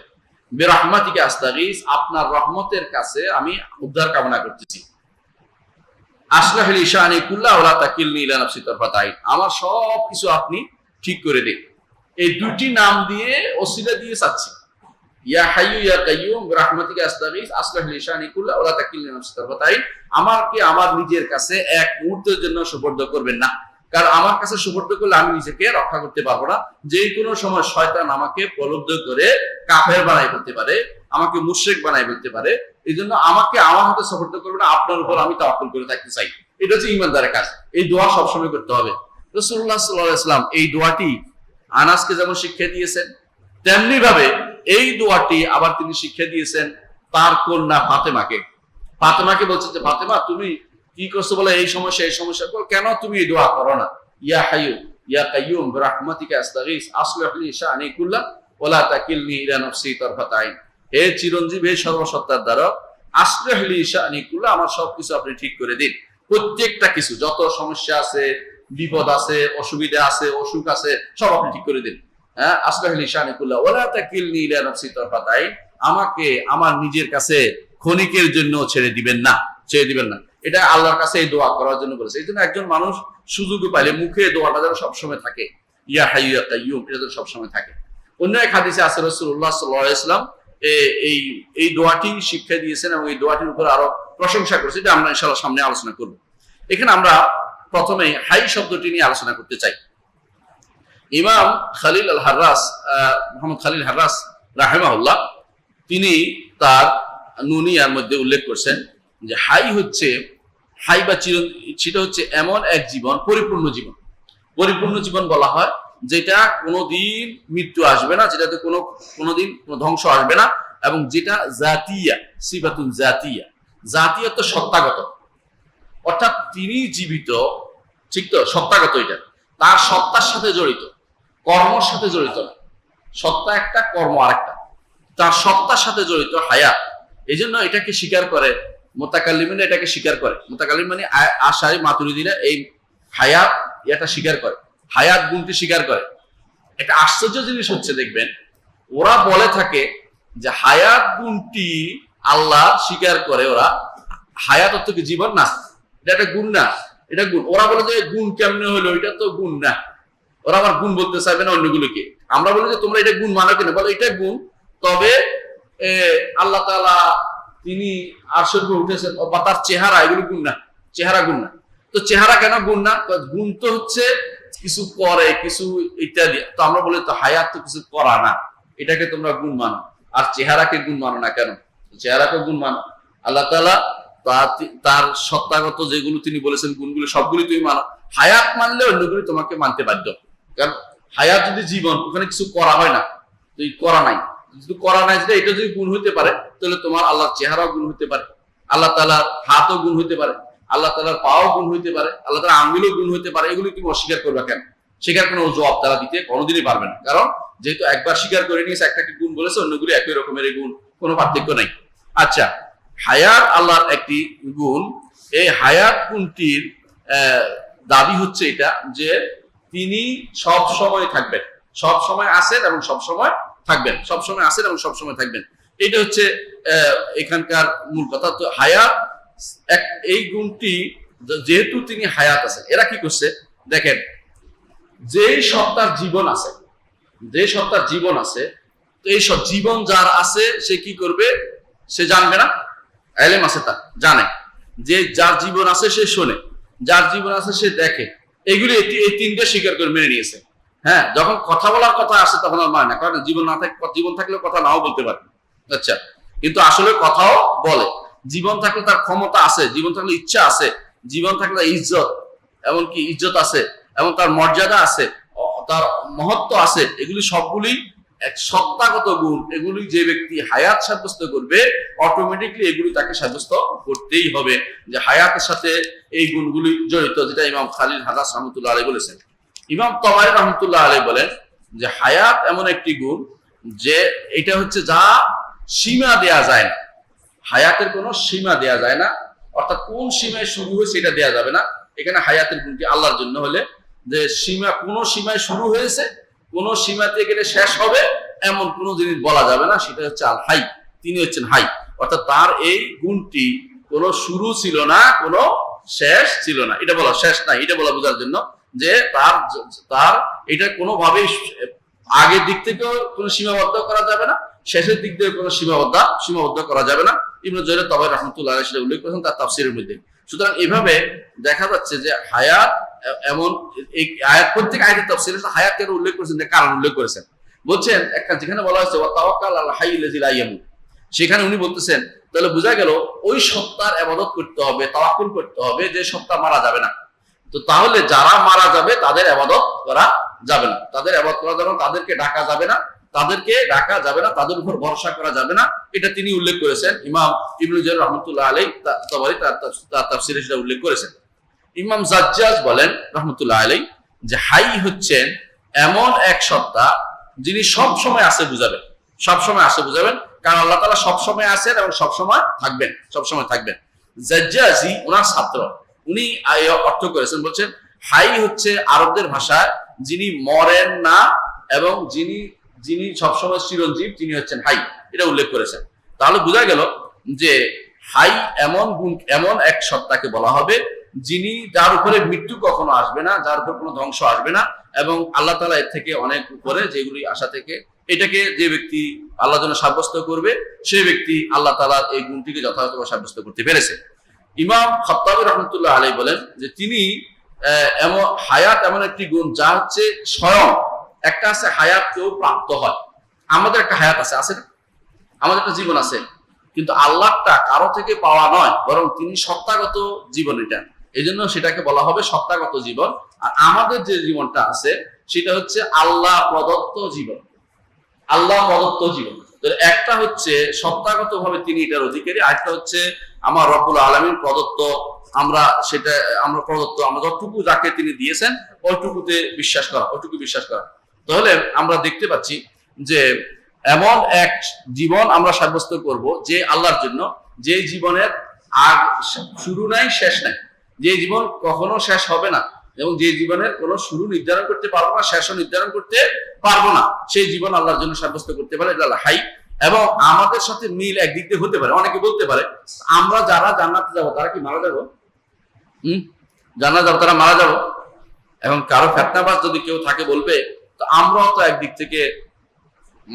বিরাহমাতিকা আস্তাগীস, আপনার রহমতের কাছে আমি উদ্ধার কামনা করতেছি। আসলাহ লি শানি কুল্লাহু ওয়া লা তাকিলনি ইলা নাফসি তারফাত আইন, আমার সব কিছু আপনি ঠিক করে দিন। এই দুটি নাম দিয়ে ওসিলা দিয়ে চাচ্ছি, ইয়া হাইয়ু ইয়া কাইয়্যুম বিরাহমাতিকা আস্তাগীস, আসলাহ লি শানি কুল্লাহু ওয়া লা তাকিলনি ইলা নাফসি তারফাত আইন, আমাকে আমার নিজের কাছে এক মুহূর্তের জন্য সুপর্দ করবেন না, কারণ আমার কাছে সুপর্দ করলে আমি নিজেকে রক্ষা করতে পারবো না। যে কোনো সময় শয়তান আমাকে প্রলুব্ধ করে কাফের বানাই ফেলতে পারে, আমাকে মুশরিক বানাই ফেলতে পারে। এই জন্য আমাকে আমার হাতে সুপর্দ করবে না, আপনার উপর আমি তাওয়াক্কুল করে থাকতে চাই। এটা হচ্ছে ঈমানদারের কাজ। এই দোয়া সবসময় করতে হবে। রাসূলুল্লাহ সাল্লাল্লাহু আলাইহি ওয়াসাল্লাম এই দোয়াটি আনাসকে যেমন শিক্ষা দিয়েছেন, তেমনি ভাবে এই দোয়াটি আবার তিনি শিক্ষা দিয়েছেন তার কন্যা ফাতেমাকে। ফাতেমাকে বলছেন যে ফাতেমা, তুমি কি করছো বলে এই সমস্যা, এই সমস্যা কেন তুমি এই দোয়া করো না, ইয়া হাইয়ু ইয়া কাইয়ুম বিরাহমাতিকা আস্তাগীস আসলিহ লি শা'নি কুল্লা ওয়া লা তাকিলনি ইলা নাফসি তারফাত আইন। হে চিরঞ্জীব, হে সর্বসত্তার দ্বারা, আসলিহ লি শা'নি কুল্লা, আমার সবকিছু আপনি ঠিক করে দিন। প্রত্যেকটা কিছু, যত সমস্যা আছে, বিপদ আছে, অসুবিধা আছে, অসুখ আছে, সব আপনি ঠিক করে দিন। হ্যাঁ, আসলিহ লি শা'নি কুল্লা ওয়া লা তাকিলনি ইলা নাফসি তারফাত আইন, আমাকে আমার নিজের কাছে ক্ষণিকের জন্য ছেড়ে দিবেন না, ছেড়ে দিবেন না। এটা আল্লাহর কাছে এই দোয়া করার জন্য বলেছে। এই জন্য একজন মানুষ সুযোগ পাইলে মুখে দোয়াটা যেন সবসময় থাকে, ইয়া হাইয়্যু ইয়া কাইয়্যুম, এটা যেন সবসময় থাকে। অন্য এক হাদিসে আছে রাসূলুল্লাহ সাল্লাল্লাহু আলাইহি ওয়াসাল্লাম এই দোয়াটি শিক্ষা দিয়েছেন এবং এই দোয়াটির উপর আরো প্রশংসা করেছেন। এটা আমরা ইনশাআল্লাহ সামনে আলোচনা করব। এখানে আমরা প্রথমে হাই শব্দটি নিয়ে আলোচনা করতে চাই। ইমাম খালিল আল হাররাস, মুহাম্মদ খালিল হাররাস রাহিমাহুল্লাহ, তিনি তার নুনিয়ার মধ্যে উল্লেখ করছেন যে হাই হচ্ছে, হাই বা সেটা হচ্ছে এমন এক জীবন, পরিপূর্ণ জীবন। পরিপূর্ণ জীবন বলা হয় যেটা কোনোদিন মৃত্যু আসবে না, যেটাতে কোনোদিন কোনো ধ্বংস আসবে না, এবং যেটা জাতিয়া, সিফাতুন জাতিয়া, জাতীয় তো সত্তাগত, অর্থাৎ তিনি জীবিত, ঠিক তো, সত্তাগত, এটা তার সত্তার সাথে জড়িত, কর্মর সাথে জড়িত না। সত্তা একটা, কর্ম আরেকটা, তার সত্তার সাথে জড়িত হায়াত। এই জন্য এটাকে স্বীকার করে মুতাকাল্লিমিনা, এটাকে স্বীকার করে মুতাকাল্লিম মানে আশারি মাতুরিদিরা এই হায়াত এটা স্বীকার করে, হায়াত গুণটি স্বীকার করে। একটা আশ্চর্য জিনিস হচ্ছে, দেখবেন ওরা বলে থাকে যে হায়াত গুণটি আল্লাহ স্বীকার করে, ওরা হায়াত অর্থ কি জীবন না, এটা একটা গুণ না, এটা গুণ। ওরা বলে যে গুণ কেমনে হলো, এটা তো গুণ না। ওরা আবার গুণ বলতে চাইবে না অন্যগুলোকে। আমরা বলি যে তোমরা এটা গুণ মানো কিনা, বলে এটা গুণ, তবে আল্লাহ তাআলা তিনি আরশের উপর উঠেছেন বা তার চেহারা, এগুলো গুণ না, চেহারা গুণ না। তো চেহারা কেন গুণ না? গুণ তো হচ্ছে কিছু করে, কিছু ইত্যাদি। তো আমরা বলি তো হায়াত তো কিছু করা না, এটাকে তোমরা গুণ মানো, আর চেহারাকে গুণ মানো না কেন? চেহারাকে গুণ মানো। আল্লাহ তাআলা তার সত্তাগত যেগুলো তিনি বলেছেন গুণগুলো সবগুলি তুমি মানো। হায়াত মানলে অন্যগুলি তোমাকে মানতে বাধ্য, কারণ হায়াত যদি জীবন, ওখানে কিছু করা হয় না, তুই করা নাই, যদি করা নাই, যেটা এটা যদি গুণ হইতে পারে, তাহলে তোমার আল্লাহর চেহারাও গুণ হইতে পারে, আল্লাহ তাআলার হাতও গুণ হইতে পারে, আল্লাহ তাআলার পাও গুণ হইতে পারে, আল্লাহ তাআলার আঙ্গুলও গুণ হইতে পারে। এগুলো তুমি অস্বীকার করবে কেন? স্বীকার কোনো জবাব তারা দিতে কোনোদিনই পারবে না, কারণ যেহেতু একবার স্বীকার করে নিয়েছে, একটাকে গুণ বলেছে, অন্যগুলি একই রকমের গুণ, কোনো পার্থক্য নাই। আচ্ছা, হায়াত আল্লাহর একটি গুণ। এই হায়াত গুণটির দাবি হচ্ছে এটা যে তিনি সব সময় থাকবেন, সব সময় আছেন এবং সব সময় থাকবেন, সব সময় আছেন এবং সব সময় থাকবেন। এটা হচ্ছে এখানকার মূল কথা। তো হায়াত এই গুণটি, যেহেতু তিনি হায়াত আছেন, এরা কি করছে দেখেন, যে সত্তার জীবন আছে, যে সত্তার জীবন আছে, তো এই সব জীবন যার আছে সে কি করবে? সে জানবে না, ইলম আছে, তার জানে যে যার জীবন আছে সে শোনে, যার জীবন আছে সে দেখে। এগুলি এই তিনটে স্বীকার করে মেনে নিয়েছে। হ্যাঁ, যখন কথা বলার কথা আসে তখন আর মানে না, কারণ জীবন না থাকে, জীবন থাকলে কথা নাও বলতে পারে। আচ্ছা, কিন্তু আসলে কথাও বলে। জীবন থাকলে তার ক্ষমতা আছে, জীবন থাকলে ইচ্ছা আছে, জীবন থাকলে ইজ্জত, এমনকি ইজ্জত আছে, এবং তার মর্যাদা আছে, তার মহত্ব আছে। এগুলি সবগুলি এক সত্তাগত গুণ। এগুলি যে ব্যক্তি হায়াত সাব্যস্ত করবে, অটোমেটিকলি এগুলি তাকে সাব্যস্ত করতেই হবে যে হায়াতের সাথে এই গুণগুলি জড়িত, যেটা ইমাম খালিল হাররাস রাহমাতুল্লাহ আলাইহি বলেছেন। ইমাম তাবারি রাহমাতুল্লাহ আলাইহি বলেন যে হায়াত এমন একটি গুণ যে এটা হচ্ছে যা সীমা দেয়া যায় না, হায়াতের কোনো সীমা দেয়া যায় না, অর্থাৎ কোন সীমায় শুরু হয়েছে এটা দেয়া যাবে না। এখানে হায়াতের গুণটি আল্লাহর জন্য হলে যে সীমা, কোন সীমায় শুরু হয়েছে, কোন সীমাতে গেলে শেষ হবে, এমন কোন জিনিস বলা যাবে না। সেটা হচ্ছে আল হাই, তিনি হচ্ছেন হাই, অর্থাৎ তার এই গুণটি কোনো শুরু ছিল না, কোনো শেষ ছিল না। এটা বলা শেষ নাই, এটা বলা বোঝার জন্য যে তার এটা কোনোভাবেই আগের দিক থেকেও কোনো সীমাবদ্ধ করা যাবে না, শেষের দিক থেকে কোনো সীমাবদ্ধ করা যাবে না। ইবনে জারীর তাবারী রাহমাতুল্লাহ আলাইহি সেটা উল্লেখ করেছেন তার তাফসীরের মধ্যে। সুতরাং এভাবে দেখা যাচ্ছে যে হায়াত এমন, এই আয়াত প্রত্যেক আয়াতের তাফসীরে হায়াতের উল্লেখ করেছেন, যে কারণ উল্লেখ করেছেন। বলছেন একটা যেখানে বলা হয়েছে ওয়া তাওয়াক্কাল আল হাইয়্যিল লাযী লা ইয়ামুত, সেখানে উনি বলতেছেন তাহলে বোঝা গেল ওই সত্তার ইবাদত করতে হবে, তাওয়াক্কুল করতে হবে যে সত্তা মারা যাবে না। তো তাহলে যারা মারা যাবে তাদের ইবাদত করা যাবে না, তাদের ইবাদত করা যাবে না, তাদেরকে ডাকা যাবে না, তাদের উপর ভরসা করা যাবে না। এটা তিনি উল্লেখ করেছেন। ইমাম ইবনে জারীর রাহমাতুল্লাহ আলাইহি তাবারী তার তাফসীরে সেটা উল্লেখ করেছেন। ইমাম জাজ্জাজ বলেন রাহমাতুল্লাহ আলাইহি যে হাই হচ্ছেন এমন এক সত্তা যিনি সব সময় আছে বুঝাবেন, সব সময় আছে বুঝাবেন, কারণ আল্লাহ তাআলা সব সময় আছেন এবং সব সময় থাকবেন, সব সময় থাকবেন। জাজ্জাজি ওনার ছাত্র, উনি অর্থ করেছেন, বলছেন হাই হচ্ছে আরবদের ভাষায় যিনি মরেন না এবং যিনি যিনি সবসময় চিরঞ্জীব, তিনি হচ্ছেন হাই, এটা উল্লেখ করেছেন। তাহলে বোঝা গেল যে হাই এমন গুণ, এমন এক সত্তাকে বলা হবে যিনি, যার উপরে মৃত্যু কখনো আসবে না, যার উপর কোনো ধ্বংস আসবে না, এবং আল্লাহ তাআলা এর থেকে অনেক উপরে, যেগুলি আশা থেকে, এটাকে যে ব্যক্তি আল্লাহর জন্য সাব্যস্ত করবে সেই ব্যক্তি আল্লাহ তাআলার এই গুণটিকে যথাযথভাবে সাব্যস্ত করতে পেরেছে। ইমাম খাত্তাবী রাহমাতুল্লাহ আলাইহি বলেন যে তিনি এমন হায়াত এমন একটি গুণ যা হচ্ছে স্বয়ং, একটা আছে হায়াত কেউ প্রাপ্ত হয়, আমাদের একটা হায়াত আছে, আছে না? আমাদের একটা জীবন আছে, কিন্তু আল্লাহটা কারো থেকে পাওয়া নয়, বরং তিনি সত্তাগত জীবন, এটা এই জন্য সেটাকে বলা হবে সত্তাগত জীবন। আর আমাদের যে জীবনটা আছে সেটা হচ্ছে আল্লাহ প্রদত্ত জীবন, আল্লাহ প্রদত্ত জীবন। একটা হচ্ছে সত্তাগত ভাবে তিনি এটার অধিকারী, আরেকটা হচ্ছে আমার রব্বুল আলামিন প্রদত্ত, আমরা সেটা আমরা প্রদত্ত, আমরা যতটুকু যাকে তিনি দিয়েছেন ওইটুকুতে বিশ্বাস করা, ওইটুকু বিশ্বাস করা। তাহলে আমরা দেখতে পাচ্ছি যে এমন এক জীবন আমরা সাব্যস্ত করব যে আল্লাহর জন্য, যে জীবনের আগ শুরু নাই শেষ নাই, যে জীবন কখনো শেষ হবে না, এবং যে জীবনের কোনো শুরু নির্ধারণ করতে পারবো না, শেষও নির্ধারণ করতে পারবো না, সেই জীবন আল্লাহর জন্য সাব্যস্ত করতে পারে এটা হাই। এবং আমাদের সাথে মিল একদিক দিয়ে হতে পারে, অনেকে বলতে পারে আমরা যারা জান্নাতে যাবো তারা কি মারা যাবো? জান্নাতে যাবো, তারা মারা যাবো। এখন কারো ফেতনাবাজ যদি কেউ থাকে বলবে তো আমরাও তো একদিক থেকে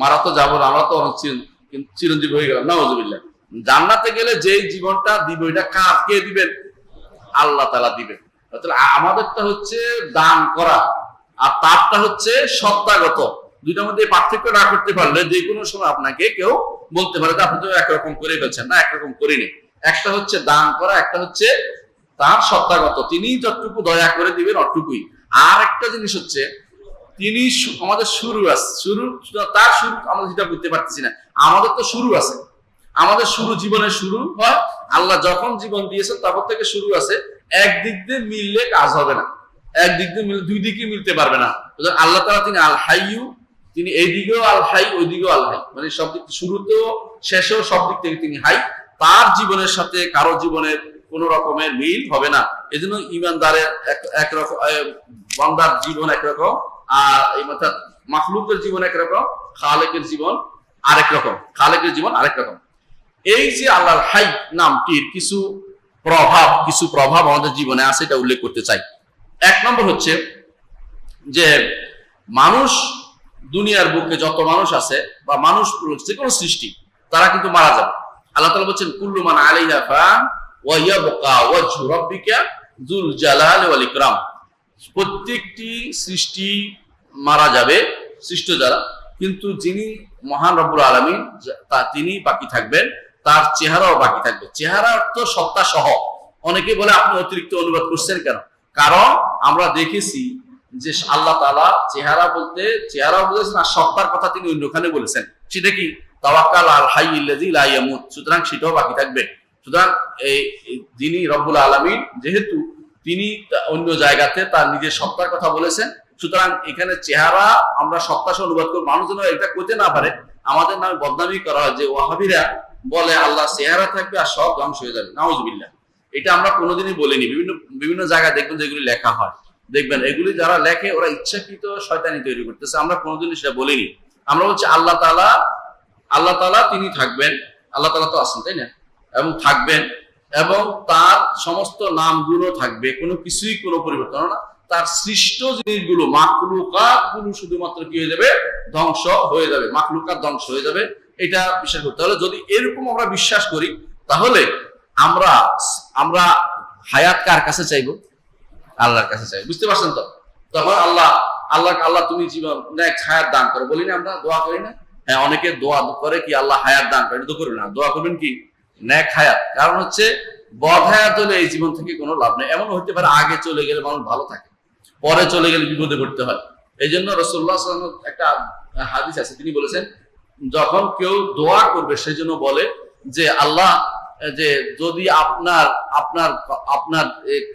মারা তো যাবো না, আমরা তো চিরঞ্জীবী হয়ে গেলাম, নাউজুবিল্লাহ। জান্নাতে গেলে যেই জীবনটা দিব এটা কে দিবেন? আল্লাহ তাআলা দিবেন। আমাদেরটা হচ্ছে দান করা, আর তারটা হচ্ছে সত্তাগত। দুইটার মধ্যে পার্থক্য না করতে পারলে যে কোনো সময় আপনাকে কেউ বলতে পারে যে আপনি তো একরকম করে ফেলছেন, না একরকম করিনি। একটা হচ্ছে দান করা, একটা হচ্ছে তার সত্তাগত, তিনি যতটুকু দয়া করে দিবেন অতটুকুই। আর একটা জিনিস হচ্ছে তিনি আমাদের শুরু আছে, শুরু তার শুরু আমরা যেটা বুঝতে পারতেছি না, আমাদের তো শুরু আছে, আমাদের শুরু, জীবনের শুরু হয় আল্লাহ যখন জীবন দিয়েছেন তারপর থেকে শুরু আছে। একদিক দিয়ে মিললে কাজ হবে না, একদিক দিয়ে মিলে দুই দিকে মিলতে পারবে না। আল্লাহ তাআলা তিনি আল হাইয়ু, তিনি এই দিকেও আল হাই, ওই দিকেও আল হাই, মানে সব দিক, শুরুতেও শেষেও সব দিক থেকে তিনি হাই। তার জীবনের সাথে কারো জীবনের কোন রকমের মিল হবে না। এই জন্য ইমানদারের একরকম, বান্দার জীবন একরকম, আর এই অর্থাৎ মাখলুকের জীবন একরকম, খালেকের জীবন আরেক রকম, খালেকের জীবন আরেক রকম। এই যে আল্লাহর হাই নামটির কিছু প্রভাব আমাদের জীবনে আছে, এটা উল্লেখ করতে চাই। এক নম্বর হচ্ছে যে মানুষ, দুনিয়ার বুকে যত মানুষ আছে বা মানুষ যে কোনো সৃষ্টি, তারা কিন্তু মারা যাবে। আল্লাহ তাআলা বলছেন কুল্লু মান আলাইহা ফান ওয়া ইয়াবকা ওয়াজহু রাব্বিকা যুল জালালি ওয়াল ইকরাম। প্রত্যেকটি সৃষ্টি মারা যাবে, সৃষ্ট যারা, কিন্তু যিনি মহান রব্বুল আলামিন তিনি বাকি থাকবেন, তার চেহারাও বাকি থাকবে। চেহারা অর্থ সত্তা সহ। অনেকে বলে আপনি অতিরিক্ত অনুবাদ করছেন কেন? কারণ আমরা দেখেছি যে আল্লাহ তাআলা চেহারা বলতে চেহারাও বলেছেন, আর সত্তার কথা তিনি অন্যখানে বলেছেন। সেটা কি? তাওয়াক্কাল আল হাইয়্যিল্লাযী লা ইয়ামুত, সুতরাং সেটাও বাকি থাকবে। সুতরাং এই যিনি রব্বুল আলামিন, যেহেতু তিনি অন্য জায়গাতে তার নিজের সত্তার কথা বলেছেন, সুতরাং এখানে চেহারা আমরা সত্তা সহ অনুবাদ করব, মানুষ যেন এটা করতে না পারে। আমাদের নামে বদনামি করা হয় যে ওয়াহাবিরা বলে আল্লাহ চেহারা থাকবে আর সব ধ্বংস হয়ে যাবে, নাউজুবিল্লাহ। এটা আমরা কোনোদিনই বলিনি। বিভিন্ন জায়গায় দেখবেন যেগুলি লেখা হয়, দেখবেন এগুলি যারা লেখে ওরা ইচ্ছাকৃত শয়তানি তৈরি করতেছে। আমরা কোনোদিনই সেটা বলিনি। আমরা বলছি আল্লাহ তাআলা তিনি থাকবেন, আল্লাহ তাআলা তো আছেন, তাই না, এবং থাকবেন, এবং তার সমস্ত নামগুলো থাকবে, কোনো কিছুই কোনো পরিবর্তন না। তার সৃষ্ট জিনিসগুলো, মাখলুকাত গুলো শুধুমাত্র কি হয়ে যাবে? ধ্বংস হয়ে যাবে, মাখলুকাত ধ্বংস হয়ে যাবে। এটা বিশ্বাস করতে হলে, যদি এরকম আমরা বিশ্বাস করি, তাহলে আমরা হায়াত কার কাছে চাইবো? আল্লাহর কাছে চাইবো। বুঝতে পারছেন তো? তখন আল্লাহ তুমি জীবন নেক হায়াত দান করো, বলি না আমরা, দোয়া করি না? হ্যাঁ, অনেকে দোয়া করে কি আল্লাহ হায়াত দান করে, এটা তো করবে না। দোয়া করবেন কি? নেক হায়াত। কারণ হচ্ছে বদ হায়াত হলে এই জীবন থেকে কোনো লাভ নেই। এমন হতে পারে আগে চলে গেলে মানুষ ভালো থাকে, পরে চলে গেলে বিপদে পড়তে হয়। এই জন্য রাসূলুল্লাহ সাল্লাল্লাহু আলাইহি ওয়াসাল্লাম একটা হাদিস আছে, তিনি বলেছেন যখন কেউ দোয়া করবে সেই জন্য বলে যে আল্লাহ, যে যদি আপনার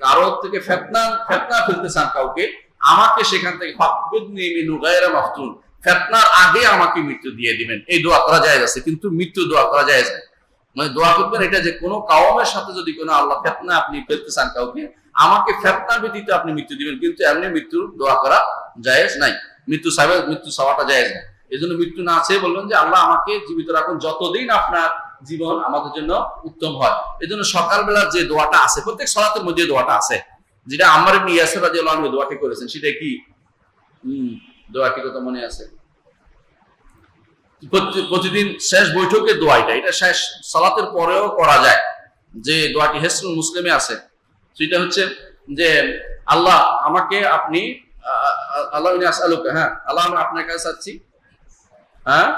কারো থেকে ফেতনা ফেলতে চান কাউকে, আমাকে সেখান থেকে ফাকবিদনি মিন গায়রা মাফতুন, ফিতনার আগে আমাকে মৃত্যু দিয়ে দিবেন। এই দোয়া করা জায়েজ আছে, কিন্তু মৃত্যু দোয়া করা জায়েজ না। মানে দোয়া করবেন এটা যে কোনো কাওমের সাথে যদি কোনো আল্লাহ ফিতনা আপনি ফেলতে চান কাউকে, আমাকে ফিতনা ব্যতীত আপনি মৃত্যু দিবেন, কিন্তু এমনি মৃত্যুর দোয়া করা জায়েজ নাই। মৃত্যু চাওয়াটা জায়েজ নাই। এই জন্য মৃত্যু না চেয়ে বলবেন যে আল্লাহ আমাকে জীবিত রাখুন যতদিন আপনার জীবন আমাদের জন্য উত্তম হয়। এই জন্য সকালবেলা যে দোয়াটা আছে, প্রত্যেক সালাতের মধ্যে দোয়াটা আছে, যেটা আম্মার ইবনে ইয়াসির রাদিয়াল্লাহু আনহু দোয়াটি করেছেন, সেটা কি দোয়াটি কথা মনে আছে? প্রতিদিন শেষ বৈঠকের দোয়া এটা শেষ সালাতের পরেও করা যায়। যে দোয়াটি হিসনুল মুসলিমে আছে, সেটা হচ্ছে যে আল্লাহ আমাকে আপনি আল্লাহ আসআলুকা, হ্যাঁ আল্লাহ আমি আপনার কাছে চাচ্ছি, হ্যাঁ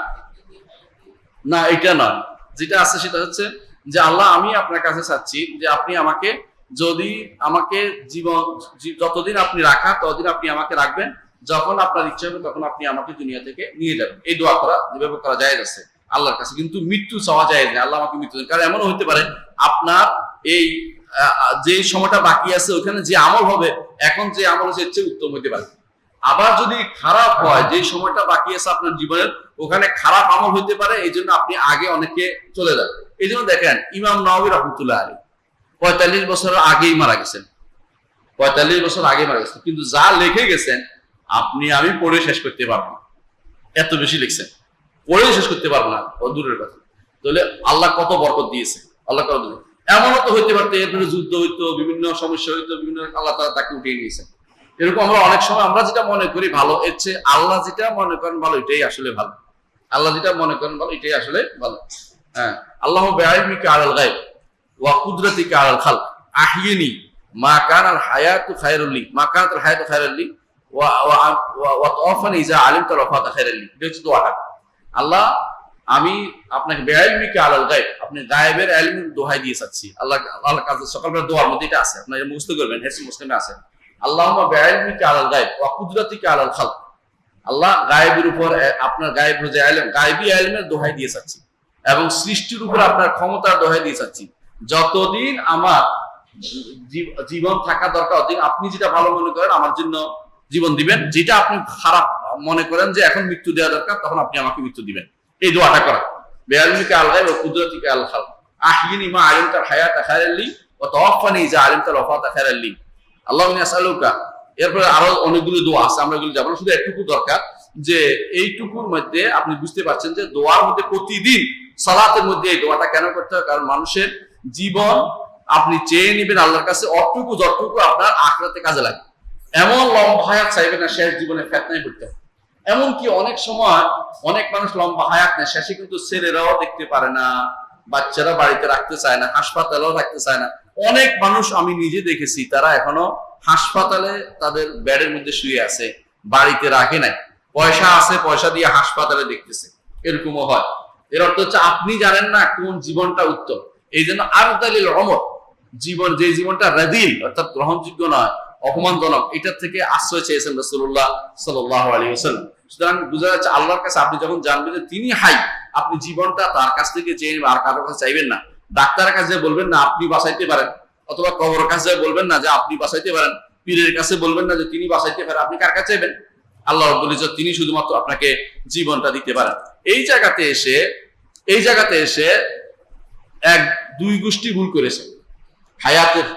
না এটা নয়, যেটা আছে সেটা হচ্ছে যে আল্লাহ আমি আপনার কাছে চাচ্ছি যে আপনি আমাকে যদি আমাকে জীবন যতদিন আপনি রাখা ততদিন আপনি আমাকে রাখবেন, যখন আপনার ইচ্ছা হবে তখন আপনি আমাকে দুনিয়া থেকে নিয়ে যাবেন। এই দোয়া করা যেভাবে করা জায়েজ আছে আল্লাহর কাছে, কিন্তু মৃত্যু চাওয়া জায়েজ না। আল্লাহ আমাকে মৃত্যু দেন, কারণ এমনও হতে পারে আপনার এই যে সময়টা বাকি আছে ওখানে যে আমল হবে, এখন যে আমল হচ্ছে এর চেয়ে উত্তম হতে পারে। আবার যদি খারাপ হয়, যে সময়টা বাকি আছে আপনার জীবনের ওখানে খারাপ আমল হতে পারে, এই জন্য আপনি আগে অনেকে চলে যান। এই জন্য দেখেন ইমাম নাওয়াবী রাহমাতুল্লাহ আলাইহি 45 বছর আগেই মারা গেছেন, 45 বছর আগে মারা গেছেন, কিন্তু যা লিখে গেছেন আপনি আমি পড়ে শেষ করতে পারবো না, এত বেশি লিখছেন, পড়ে শেষ করতে পারবো না, দূরের কথা। তাহলে আল্লাহ কত বরকত দিয়েছে, আল্লাহ কত দিয়েছে। এমনও তো হইতে পারতো এরপরে যুদ্ধ হইতো, বিভিন্ন সমস্যা হইতো, বিভিন্ন আল্লাহ তাআলা তাকে উঠিয়ে নিয়েছেন। এরকম আমরা অনেক সময় আমরা যেটা মনে করি ভালো, এর চেয়ে আল্লাহ যেটা মনে করেন ভালো এটাই আসলে ভালো। আল্লাহ যেটা মনে করেন ভালো এটাই আসলে ভালো। হ্যাঁ, আল্লাহু বিইলমিকা আলাল গায়ব ওয়া কুদরাতিকা আলাল খালক আহিয়িনি মা কানাল হায়াতু খায়রুল লি, মা কানাল হায়াতু খায়রুল লি ওয়া তাওফানি ইজা আলিমতা ওয়াফাতা খায়রুল লি। এটা হচ্ছে দোয়াটা। আল্লাহ আমি আপনাকে বিইলমিকা আলাল গায়ব, আপনি গায়েবের ইলমের দোহাই দিয়ে চাচ্ছি। আল্লাহ কাছে সকালবেলা দোয়ার মধ্যে এটা আছে, আপনারা মুখস্থ করবেন, হেসি মুসলিমে আছে। আল্লাহুম্মা বিইলমিকা আলাল গায়ব ওয়া কুদরাতিকা আলাল খালক, আল্লাহ গায়েবের উপর আপনার গায়েব যে ইলম, গায়েবী ইলমের দোহাই দিয়ে চাচ্ছি, এবং সৃষ্টির উপর আপনার ক্ষমতার দোহাই দিয়ে চাচ্ছি। যতদিন আমার জীবন থাকা দরকার ততদিন আপনি যেটা ভালো মনে করেন আমার জন্য জীবন দিবেন, যেটা আপনি খারাপ মনে করেন যে এখন মৃত্যু দেওয়া দরকার তখন আপনি আমাকে মৃত্যু দিবেন। এই দোয়াটা করা, বিইলমিকা আলাল গায়ব ওয়া কুদরাতিকা আলাল খালক আহিয়িনি মা আলিমতা হায়াতা খায়রুল লি ওয়া তাওফানি ইজা আলিমতা ওয়াফাতা খায়রুল লি। আল্লাহু আসআলুকা। এরপরে আরো অনেকগুলো দোয়া আছে, আমরা এগুলো যাবো না, শুধু একটুকু দরকার যে এইটুকুর মধ্যে আপনি বুঝতে পারছেন যে দোয়ার মধ্যে প্রতিদিন সালাতের মধ্যে এই দোয়াটা কেন করতে হয়। কারণ মানুষের জীবন আপনি চেয়ে নেবেন আল্লাহর কাছে অতটুকু যতটুকু আপনার আখিরাতে কাজে লাগে। এমন লম্বা হায়াত চাইবেন না শেষ জীবনে ফিতনায় পড়তে হয়। এমনকি অনেক সময় অনেক মানুষ লম্বা হায়াত নেয়, শেষে কিন্তু ছেলেরাও দেখতে পারে না, বাচ্চারা বাড়িতে রাখতে চায় না, হাসপাতালেও রাখতে চায় না। অনেক মানুষ আমি নিজে দেখেছি তারা এখনো হাসপাতালে তাদের বেডের মধ্যে শুয়ে আছে, বাড়িতে রাখে নাই, পয়সা আছে পয়সা দিয়ে হাসপাতালে দেখতেছে, এরকমও হয়। এর অর্থ হচ্ছে আপনি জানেন না কোন জীবনটা উত্তম। এই জন্য আরদালিল উমর, জীবন যে জীবনটা রাদিল অর্থাৎ গ্রহণযোগ্য নয়, অপমানজনক, এটার থেকে আশ্রয় চেয়েছেন রাসূলুল্লাহ সাল্লাল্লাহু আলাইহি ওয়াসাল্লাম। সুতরাং বোঝা যাচ্ছে আল্লাহর কাছে আপনি যখন জানবেন যে তিনি হাই, আপনি জীবনটা তার কাছ থেকে চেয়ে আর কারোর কাছে চাইবেন না। ডাক্তারের কাছে বলবেন না আপনি বাঁচাইতে পারেন, অথবা কবরের কাছে বলবেন না যে আপনি বাঁচাইতে পারেন, পীরের কাছে বলবেন না যে তিনি বাঁচাইতে পারেন। আপনি কার কাছে চাইবেন? আল্লাহ রাব্বুল ইজ্জত, তিনি শুধুমাত্র আপনাকে জীবনটা দিতে পারেন। এই জায়গাতে এসে এক দুই গোষ্ঠী ভুল করেছে হায়াতের।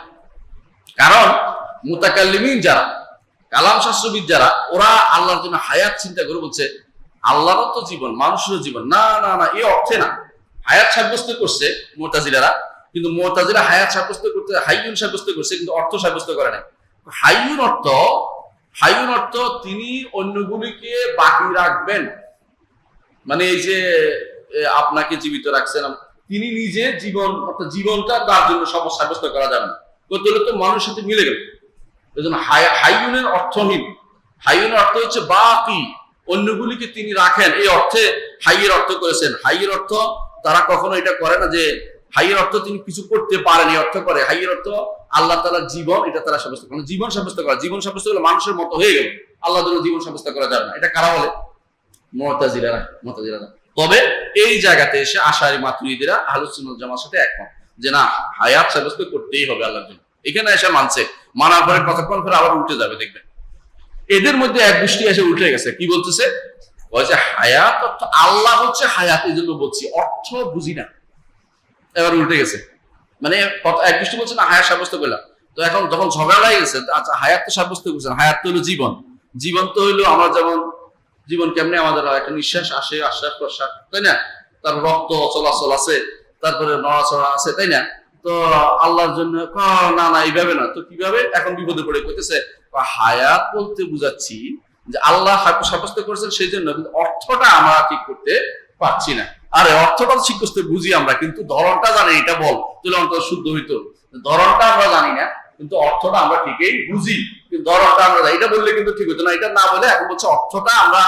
কারণ মুতাকাল্লিমিন যারা, কালাম শাস্ত্রবিদ যারা, ওরা আল্লাহর জন্য হায়াত চিন্তা করে বলছে আল্লাহরও তো জীবন, মানুষেরও জীবন। না না না, এই অর্থে না। হায়াত সাব্যস্ত করছে মুতাজিলারা, কিন্তু মুতাজিলা হায়াত সাব্যস্ত করতে হাইয়ুন সাব্যস্ত করছে, কিন্তু অর্থ সাব্যস্ত করে নাই। হাইয়ুন অর্থ তিনি অন্যগুলিকে বাকি রাখবেন, মানে এই যে আপনাকে জীবিত রাখছেন, তিনি নিজে জীবন অর্থাৎ জীবনটা তার জন্য সাব্যস্ত করা যাবে না, করতে হলে তো মানুষের সাথে মিলে গেল। এই জন্য হাইয়ুনের অর্থহীন। হাইয়ুনের অর্থ হচ্ছে বাকি, অন্যগুলিকে তিনি রাখেন, এই অর্থে হাইয়ের অর্থ করেছেন। হাইয়ের অর্থ তারা কখনো এটা করে না যে হাইয়ের অর্থ তিনি কিছু করতে পারেন, এই অর্থ করে। হাইয়ের অর্থ আল্লাহ তাআলার জীবন, এটা তারা সাব্যস্ত করে। জীবন সাব্যস্ত করা, জীবন সাব্যস্ত করলে মানুষের মতো হয়ে গেল, আল্লাহ তাআলা জীবন সাব্যস্ত করা যাবে না। এটা কারা বলে? মুতাজিলারা। তবে এই জায়গাতে এসে আশারি মাতুরিদিরা আহলুস সুন্নাহ ওয়াল জামাতের সাথে একমত যে না, হায়াত সাব্যস্ত করতেই হবে আল্লাহর জন্য। এখানে এসে মানছে, মানার পরে কতক্ষণ পরে আবার উঠে যাবে, দেখবেন এদের মধ্যে এক গোষ্ঠী এসে উঠে গেছে, কি বলতেছে, ওই যে হায়াত অর্থ আল্লাহ হচ্ছে হায়াত, এই জন্য বলছি, অর্থ বুঝি না। এবার উল্টে গেছে, মানে এক গোষ্ঠী বলছে না হায়াত সাব্যস্ত করলাম, তো এখন যখন ঝগড়া লাগে গেছে, আচ্ছা হায়াত তো সাব্যস্ত করছেন, হায়াত তো হলো জীবন, জীবন তো হইলো আমরা যেমন জীবন কেমনে আমাদের একটা নিঃশ্বাস আসে, আশ্বাস প্রশ্বাস, তাই না, তার রক্ত চলাচল আছে, তারপরে নড়াচড়া আছে, তাই না, তো আল্লাহর জন্য না না এইভাবে না, তো কিভাবে, এখন বিপদে পড়ে কইতেছে হায়াত বলতে বুঝাচ্ছি যে আল্লাহ সাব্যস্ত করেছেন সেই জন্য, কিন্তু অর্থটা আমরা ঠিক করতে পারছি না। আরে অর্থটা ঠিক করতে বুঝি আমরা, কিন্তু ধরনটা জানি, এটা বল তাহলে অন্তত শুদ্ধ হইতো। ধরনটা আমরা জানি না, কিন্তু অর্থটা আমরা ঠিকই বুঝি, কিন্তু ধরনটা আমরা জানি, এটা বললে কিন্তু ঠিক হতো না। এটা না বলে এখন বলছে অর্থটা আমরা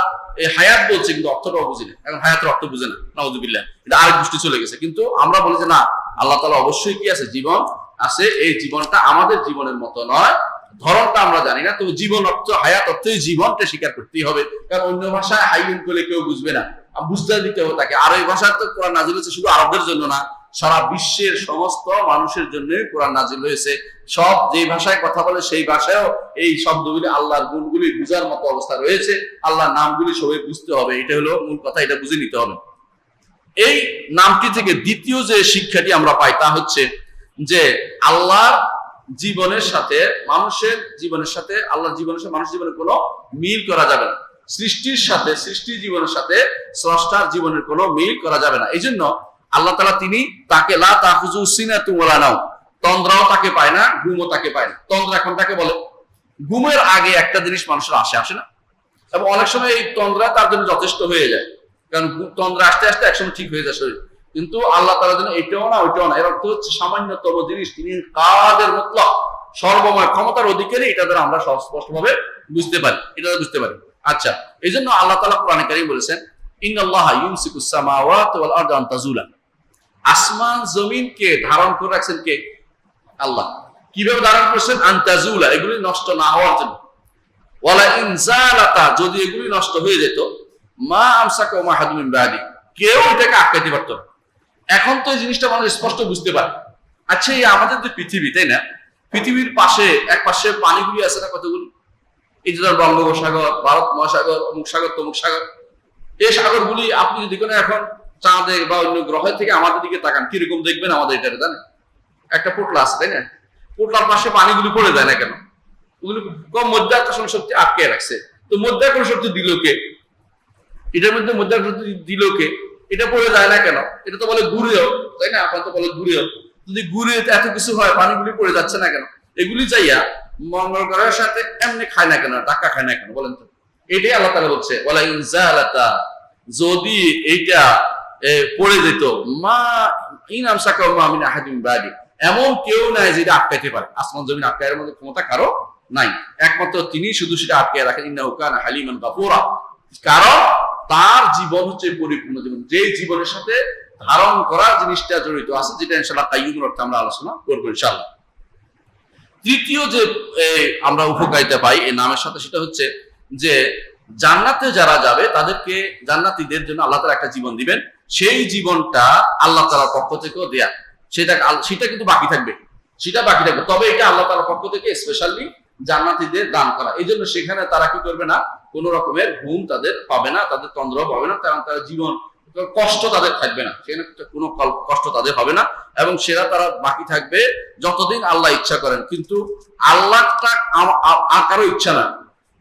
হায়াত বলছি, কিন্তু অর্থটাও বুঝি না, এখন হায়াতের অর্থ বুঝে না, নাউযুবিল্লাহ, এটা আরেক গোষ্ঠী চলে গেছে। কিন্তু আমরা বলি যে না, আল্লাহ তাআলা অবশ্যই কি আছে, জীবন আছে, এই জীবনটা আমাদের জীবনের মতো নয়, ধরনটা আমরা জানি না, তবে জীবন অর্থ হায়াত অর্থ জীবনটা স্বীকার করতেই হবে, কারণ অন্য ভাষায় হাইয়ুন করলে কেউ বুঝবে না, বুঝতে দিতে হবে তাকে। আর এই ভাষা তো কোরআন নাজিল হয়েছে শুধু আরবদের জন্য না, সারা বিশ্বের সমস্ত মানুষের জন্য কোরআন নাজিল হয়েছে। সব যে ভাষায় কথা বলে সেই ভাষায়ও এই শব্দগুলি, আল্লাহর গুণগুলি বুঝার মতো অবস্থা রয়েছে, আল্লাহর নামগুলি সবাই বুঝতে হবে, এটা হলো মূল কথা, এটা বুঝে নিতে হবে। এই নামটি থেকে দ্বিতীয় যে শিক্ষাটি আমরা পাই তা হচ্ছে যে আল্লাহর জীবনের সাথে মানুষের জীবনের সাথে, আল্লাহর জীবনের সাথে মানুষের জীবনে কোনো মিল করা যাবে না। সৃষ্টির সাথে, সৃষ্টির জীবনের সাথে স্রষ্টার জীবনের কোনো মিল করা যাবে না। এই জন্য আল্লাহ তাআলা তিনি তাকে লা তাখুযু সিনাতুন ওয়ালা নাওম, তন্দ্রাও তাকে পায় না, ঘুমও তাকে পায় না। তন্দ্রা এখন তাকে বলে, ঘুমের আগে একটা জিনিস মানুষের আসে না, এবং অনেক সময় এই তন্দ্রা তার জন্য যথেষ্ট হয়ে যায়, কারণ তন্দ্রা আসতে আসতে একসময় ঠিক হয়ে যায় শরীর। কিন্তু আল্লাহ তাআলার জন্য এটাও না ওইটাও না, এর অর্থ হচ্ছে সামান্যতম জিনিস, তিনি কাদের মুতলক, সর্বময় ক্ষমতার অধিকারী, এটা দ্বারা আমরা স্পষ্টভাবে বুঝতে পারি, এটা বুঝতে পারি। আচ্ছা, এই জন্য আল্লাহ তাআলা কোরআনে কারীম বলেছেন, ইন্নাল্লাহা ইউমসিকুস সামাওয়াতি ওয়াল আরদা আন তাজুলা, আসমান জমিনকে ধারণ করে রাখছেন কে? আল্লাহ। কিভাবে ধারণ করছেন? আন তাজুলা, এগুলি নষ্ট না হওয়ার জন্য। ওয়ালা ইন জালাতা, যদি এগুলি নষ্ট হয়ে যেত, মা আমসাকা মা হাদু মিন বাদি, কেউ এটাকে আটকাইতে পারত না। এখন তো এই জিনিসটা মানুষ স্পষ্ট বুঝতে পারে। আচ্ছা, এই আমাদের যে পৃথিবী, তাই না, পৃথিবীর পাশে এক পাশে পানিগুলি আছে না কতগুলি, এই যে বঙ্গোপসাগর, ভারত মহাসাগর, অমুক সাগর তমুক সাগর, এই সাগরগুলি আপনি যদি কোনো এখন চাঁদে বা অন্য গ্রহের থেকে আমাদের দিকে তাকান, কিরকম দেখবেন আমাদের এটা, জানেন, একটা পোটলা আছে, তাই না, পোটলার পাশে পানিগুলি পড়ে যায় না কেন? ওগুলি কম মধ্যাকর্ষণ শক্তি আটকে রাখছে। তো মধ্যাকর্ষণ শক্তি দিল কে? এটার মধ্যে মধ্যাকর্ষণ শক্তি দিল কে? এটা পড়ে যায় না কেন? এটা তো বলে ঘুরেও, তাই না, আপনার তো বলে ঘুরেও, যদি ঘুরে এত কিছু হয়, পানিগুলি পড়ে যাচ্ছে না কেন? এগুলি যাইয়া মঙ্গল গ্রহের সাথে এমনি খায় না কেন, ধাক্কা খায় না কেন, বলেন তো? এটাই আল্লাহ তাআলা বলছে, ওয়ালা ইন জালাতা, যদি এইটা পড়ে যেত, মা ইন আমসাকা মা মিন আহাদিন বাদি, এমন কেউ নাই যেটা আটকাইতে পারে, আসমান জমিন আটকানোর মধ্যে ক্ষমতা কারো নাই, একমাত্র তিনি শুধু সেটা আটকায় রাখেন। ইন্নাহু কানা হালিমান গাফুরা, কারণ তার জীবন হচ্ছে পরিপূর্ণ জীবন, যে জীবনের সাথে ধারণ করার জিনিসটা জড়িত আছে, যেটা ইনশাআল্লাহ কাইয়ুমের অর্থে আমরা আলোচনা করবো ইনশাআল্লাহ। তৃতীয় যে আমরা উপকারিতা পাই এই নামের সাথে, সেটা হচ্ছে যে জান্নাতে যারা যাবে তাদেরকে, জান্নাতীদের জন্য আল্লাহ তাআলা একটা জীবন দিবেন, সেই জীবনটা আল্লাহ তাআলার পক্ষ থেকেও দেয়া, সেটা কিন্তু বাকি থাকবে, সেটা বাকি থাকবে, তবে এটা আল্লাহ তাআলার পক্ষ থেকে স্পেশালি জান্নাতীদের দান করা। এই জন্য সেখানে তারা কি করবে না, কোন রকমের ঘুম তাদের পাবে না, তাদের তন্দ্রাও পাবে না, কারণ তারা জীবন কষ্ট তাদের থাকবে না, সেখানে কোনো কষ্ট তাদের হবে না, এবং সেটা তারা বাকি থাকবে যতদিন আল্লাহ ইচ্ছা করেন। কিন্তু আল্লাহটা আর কারো ইচ্ছা না,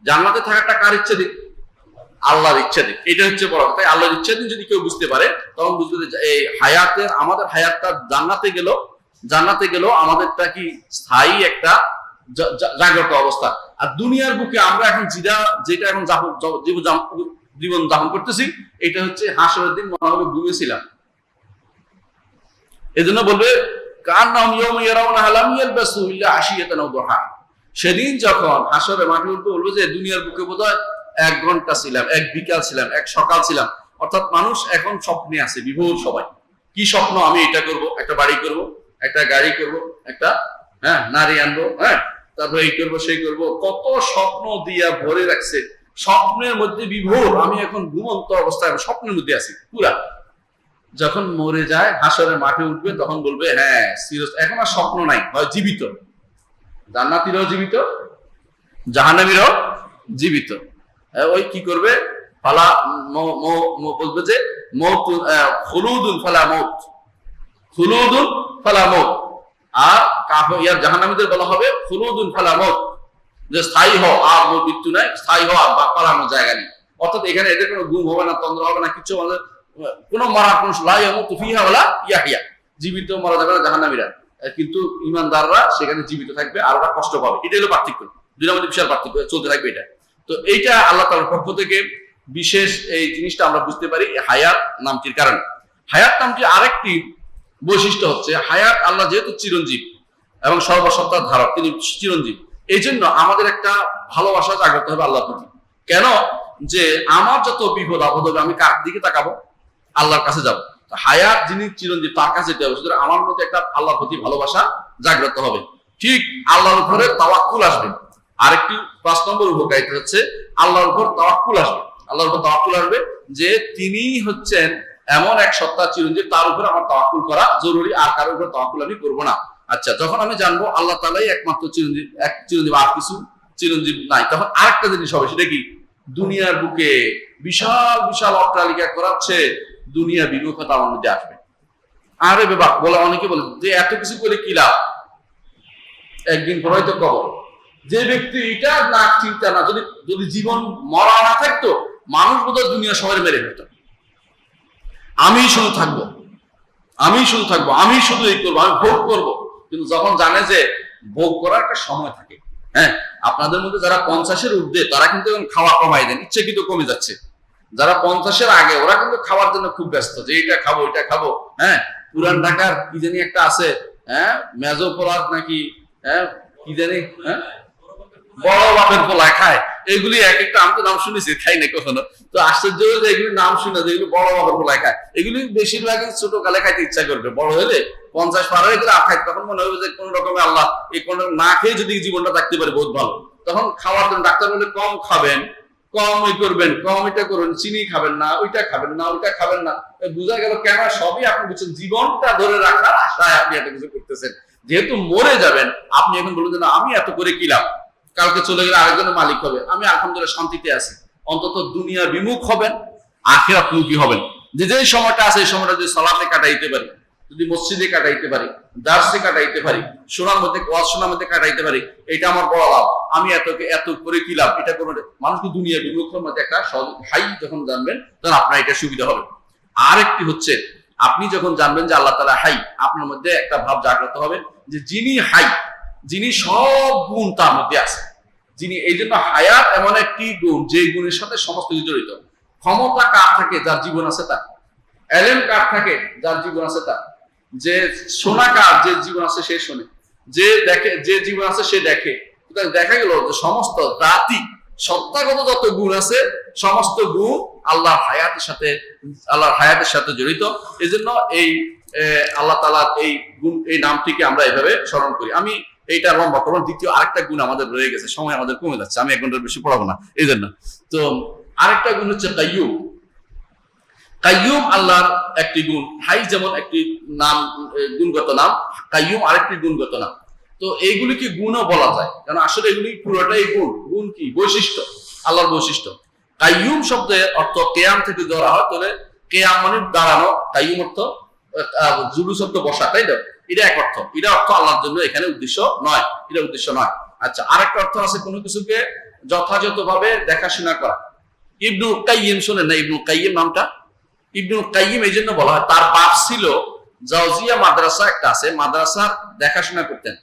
জান্নাতে থাকাটা কার ইচ্ছা দিক? আল্লাহর ইচ্ছা দিক, এটা হচ্ছে বড় কথা। আল্লাহর ইচ্ছা দিন যদি কেউ বুঝতে পারে, তখন বুঝবে যে এই হায়াতের, আমাদের হায়াতটা জান্নাতে গেল আমাদেরটা কি স্থায়ী একটা জাগ্রত অবস্থা। আর দুনিয়ার বুকে আমরা এখন যেটা এখন জীবন যাপন করতেছি, এটা হচ্ছে হাসরের দিন মনে হবে ঘুমিয়েছিলাম। এই জন্য বলবে কান্নাহুম ইয়াওমা ইয়ারাউনা লাম ইয়ালবাসু ইল্লা আশিয়াতান আও দুহা, সেদিন যখন হাসরে মাঠে উঠবে, বলবে যে দুনিয়ার বুকে বোধহয় 1 ঘন্টা ছিলাম, 1 বিকাল ছিলাম, 1 সকাল ছিলাম। অর্থাৎ মানুষ এখন স্বপ্নে আছে বিভোর। সবাই কি স্বপ্ন? আমি এটা করব, একটা বাড়ি করব, একটা গাড়ি করব, একটা নারী আনবো, তারপর এই করবো সেই করবো, কত স্বপ্ন দিয়া ভরে রাখছে, স্বপ্নের মধ্যে বিভোর। আমি এখন ঘুমন্ত অবস্থায় স্বপ্নের মধ্যে আছি পুরা। যখন মরে যায়, হাসরের মাঠে উঠবে, তখন বলবে হ্যাঁ সিরিয়াস, এখন আর স্বপ্ন নাই, হয় জীবিত। জান্নাতীরাও জীবিত, জাহান্নামীরাও জীবিত। ওই কি করবে, ফালা বলবে যে মৌত, খুলুদুন ফালা মৌত, খুলুদুন ফালা মৌত। আর কাফির জাহান্নামীদের বলা হবে খুলুদুন ফালা মৌত, যে স্থায়ী হও, আর মৃত্যু নাই, স্থায়ী হও, আর পালানোর জায়গা নেই। অর্থাৎ এখানে এদের কোনো গুম হবে না, তন্দ্র হবে না, কিছু হবে, কোনো মারা কোনো লা ইয়ামুতু ফিহা ওয়ালা ইয়াহইয়া, জীবিত মারা যাবে না জাহান্নামীরা, কিন্তু ঈমানদাররা সেখানে জীবিত থাকবে আর ওরা কষ্ট পাবে। এটাই হলো পার্থক্য, দুইটার মধ্যে বিশাল পার্থক্য চলতে থাকবে এটা। তো এইটা আল্লাহ তাআলার পক্ষ থেকে বিশেষ এই জিনিসটা আমরা বুঝতে পারি হায়াত নামটির কারণে। হায়াত নামটির আরেকটি বৈশিষ্ট্য হচ্ছে হায়াত, আল্লাহ যেহেতু চিরঞ্জীব এবং সর্বসত্তার ধারক, তিনি চিরঞ্জীব, এই জন্য আমাদের একটা ভালোবাসা জাগ্রত হবে আল্লাহর প্রতি। কেন? যে আমার যত বিপদ আপদ হবে আমি কার দিকে তাকাবো? আল্লাহর কাছে যাবো। হায়াত যিনি চিরঞ্জীব তার কাছে যেতে হবে, সুতরাং আমার মধ্যে একটা আল্লাহর প্রতি ভালোবাসা জাগ্রত হবে। ঠিক আল্লাহর উপরে তাওয়াক্কুল আসবে। আরেকটি 5 নম্বর উপকারিতা হচ্ছে আল্লাহর উপর তাওয়াক্কুল আসবে। আল্লাহর উপর তাওয়াক্কুল আসবে যে তিনি হচ্ছেন এমন এক সত্তা চিরঞ্জীব, তার উপরে আমার তাওয়াক্কুল করা জরুরি, আর কারোর উপর তাওয়াক্কুল আমি করবো না। আচ্ছা, যখন আমি জানবো আল্লাহ তাআলাই একমাত্র চিরঞ্জীব, এক চিরঞ্জীব, আর কিছু চিরঞ্জীব নাই, তখন আরেকটা জিনিস হবে, সেটা কি? দুনিয়ার বুকে বিশাল বিশাল অট্টালিকা করাচ্ছে, দুনিয়া বিমুখতা আমার মধ্যে আসবে। আরে বাবা বলে, অনেকে বলে যে এত কিছু করে কি লাভ, একদিন পরে তো কবর। যে ব্যক্তি এটা না চিন্তা না, যদি জীবন মরা না থাকতো, মানুষ বোধহয় দুনিয়া সবাই মেরে ফেলত। আমি শুধু থাকবো, আমি শুধু থাকবো, আমি শুধু এই করবো, আমি ভোগ করবো। কিন্তু যখন জানে যে ভোগ করার একটা সময় থাকে, হ্যাঁ, আপনাদের মধ্যে যারা 50-এর ঊর্ধ্বে তারা কিন্তু এখন খাওয়া কমাই দেন, ইচ্ছে কিন্তু কমে যাচ্ছে। যারা 50-এর আগে ওরা কিন্তু খাওয়ার জন্য খুব ব্যস্ত, যে এটা খাবো এটা খাবো। হ্যাঁ, পুরান ঢাকার কি জানি একটা আছে, হ্যাঁ, মেজোপোলার নাকি, হ্যাঁ কি জানি, হ্যাঁ বড় বাপের পোলা খায়, এগুলি এক একটা আমি তো নাম শুনেছি, খাই না কখনো। তো আশ্চর্য যে এগুলি নাম শুনে, যেগুলো বড় বাপের পোলা খায়, এগুলি বেশিরভাগই ছোট কালে খাইতে ইচ্ছা করবে, বড় হলে 50 পার হয়ে গেলে আর খাইতে, তখন মনে হবে যে কোন রকমে আল্লাহ এই কোন না খেয়ে যদি জীবনটা থাকতে পারে বহুত ভালো। তখন খাওয়ার জন্য ডাক্তার বলে কম খাবেন, কম ওই করবেন, কম এটা করবেন, চিনি খাবেন না, ওইটা খাবেন না, ওইটা খাবেন না। বোঝা গেল কেন? সবই আপনি বুঝছেন, জীবনটা ধরে রাখার আশায় আপনি এত কিছু করতেছেন। যেহেতু মরে যাবেন, আপনি এখন বলুন যে না আমি এত করে কি লাভ, কালকে চলে গেলে আরেকজনের মালিক হবে, আমি আলহামদুলিল্লাহ শান্তিতে আছি। অন্তত দুনিয়া বিমুখ হবেন, আখিরাত মুখী হবেন। যে সময়টা আছে এই সময়টা যদি সালাতে কাটাইতে পারি, যদি মসজিদে কাটাইতে পারি, দার্সে কাটাইতে পারি, শোনার মধ্যে ওয়াজ শোনার মধ্যে কাটাইতে পারি, এটা আমার বড় লাভ। আমি এত করে কি লাভ, এটা কোনো মানুষকে দুনিয়া বিমুখের মধ্যে একটা হাই যখন জানবেন, তখন আপনার এটা সুবিধা হবে। আরেকটি হচ্ছে আপনি যখন জানবেন যে আল্লাহ তাআলা হাই, আপনার মধ্যে একটা ভাব জাগ্রত হবে যে যিনি হাই, যিনি সব গুণ তার মধ্যে আছে, যিনি, এই জন্য হায়াত এমন একটি গুণ যে গুণের সাথে সমস্ত কিছু জড়িত। ক্ষমতা কার থাকে? যার জীবন আছে তার। এলেম কার থাকে? যার জীবন আছে তার। যে শোনা কার? যে জীবন আছে সে শোনে। যে দেখে, যে জীবন আছে সে দেখে। দেখা গেল যে সমস্ত জাতি সত্তাগত যত গুণ আছে, সমস্ত গুণ আল্লাহর হায়াতের সাথে জড়িত। এই জন্য এই আল্লাহ তাআলার এই গুণ, এই নামটিকে আমরা এইভাবে স্মরণ করি। আমি এইটা লম্বা করবো, দ্বিতীয় আরেকটা গুণ আমাদের রয়ে গেছে, সময় আমাদের কমে যাচ্ছে, আমি 1 ঘন্টার বেশি পড়াবো না এই জন্য। তো আরেকটা গুণ হচ্ছে কাইয়ুম। কাইয়ুম আল্লাহর একটি গুণ। হাই যেমন একটি নাম, গুণগত নাম, কাইয়ুম আরেকটি গুণগত নাম। তো এইগুলিকে গুণও বলা যায়, কারণ আসলে এগুলি পুরোটাই গুণ। গুণ কি? বৈশিষ্ট্য, আল্লাহর বৈশিষ্ট্য। কাইয়ুম শব্দের অর্থ কেয়াম থেকে ধরা হয়, তাহলে কেয়াম মানে দাঁড়ানো, কাইয়ুম অর্থ জুলুস শব্দ বসা, তাই না? এটা এক অর্থ, এটা অর্থ আল্লাহর জন্য এখানে উদ্দেশ্য নয়, এটা উদ্দেশ্য নয়। আচ্ছা, আরেকটা অর্থ আছে কোনো কিছুকে যথাযথভাবে দেখাশোনা করা। ইবনুল কাইয়িম শোনেন না? ইবনুল কাইয়িম নামটা, ইবনুল কাইয়িম এই জন্য বলা হয়, তার বাপ ছিল জাওজিয়া মাদ্রাসা একটা আছে, মাদ্রাসার দেখাশোনা করতেন,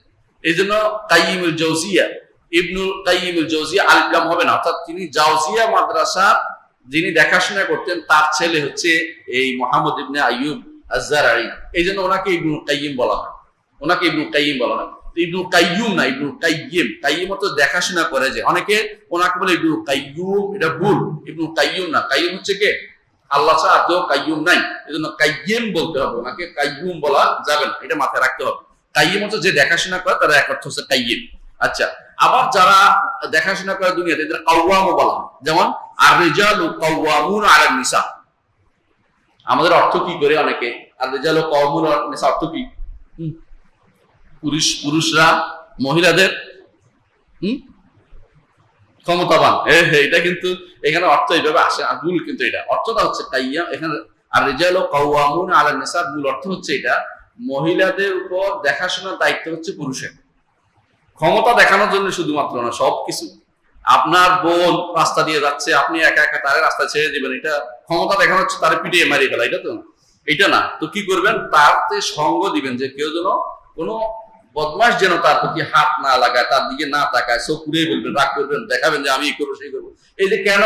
এই জন্য কাইয়িমুল জাওজিয়া। ইবনুল কাইয়িমুল জাওজিয়া আলিফ লাম হবে না, অর্থাৎ তিনি জাওজিয়া মাদ্রাসার যিনি দেখাশোনা করতেন, তার ছেলে হচ্ছে এই মুহাম্মদ ইবনে আইয়ুব আয-যারাই। এই জন্য ওনাকে ইবনুল কাইয়িম বলা হয়, ওনাকে ইবনুল কাইয়িম বলা হয়। ইবনুল কাইয়ুম না, ইবনুল কাইয়িম। কাইয়িম তো দেখাশোনা করে, যে অনেকে ওনাকে বলে ইবনুল কাইয়ুম, এটা ভুল। ইবনুল কাইয়ুম না, কাইয়ুম হচ্ছে কে? আল্লাহ ছাড়া কেউ কাইয়ুম নাই, এজন্য কাইয়িম বলতে হবে, ওনাকে কাইয়ুম বলা যাবে না, এটা মাথায় রাখতে হবে। কাইয়িম হচ্ছে যে দেখাশোনা করে, তার এক অর্থ হচ্ছে কাইয়িম। আচ্ছা, আবার যারা দেখাশোনা করে দুনিয়াতে, এদের কাওয়ামও বলা হয়, যেমন আর-রিজালু কাওয়ামুনা আলান নিসা। আমাদের অর্থ কি করে অনেকে, আর-রিজালু কাওয়ামুনা আলান নিসা অর্থ কি? পুরুষরা মহিলাদের ক্ষমতাবান। এটা কিন্তু এখানে অর্থ এইভাবে আসে, আর ভুল কিন্তু এটা অর্থটা হচ্ছে কাইয়াম এখানে। আর রিজালু কাওয়ামুনা আলান নিসা, মূল অর্থ হচ্ছে এটা মহিলাদের উপর দেখাশোনার দায়িত্ব হচ্ছে পুরুষের। ক্ষমতা দেখানোর জন্য শুধুমাত্র না, সবকিছু। আপনার বোন রাস্তা দিয়ে যাচ্ছে, আপনি একা একা তারে রাস্তা ছেড়ে দিবেন, এটা ক্ষমতা দেখানো হচ্ছে তারে পিটিয়ে মারিয়ে ফেলা, এটা তো এটা না। তো কি করবেন, তারতে সঙ্গ দিবেন যে কেউ যেন কোনো বদমাস যেন তার প্রতি হাত না লাগায়, তার দিকে না তাকায়, চোখ ঘুরিয়ে বলবেন, রাগ করবেন, দেখাবেন যে আমি এই করবো সেই করবো। এই যে কেন,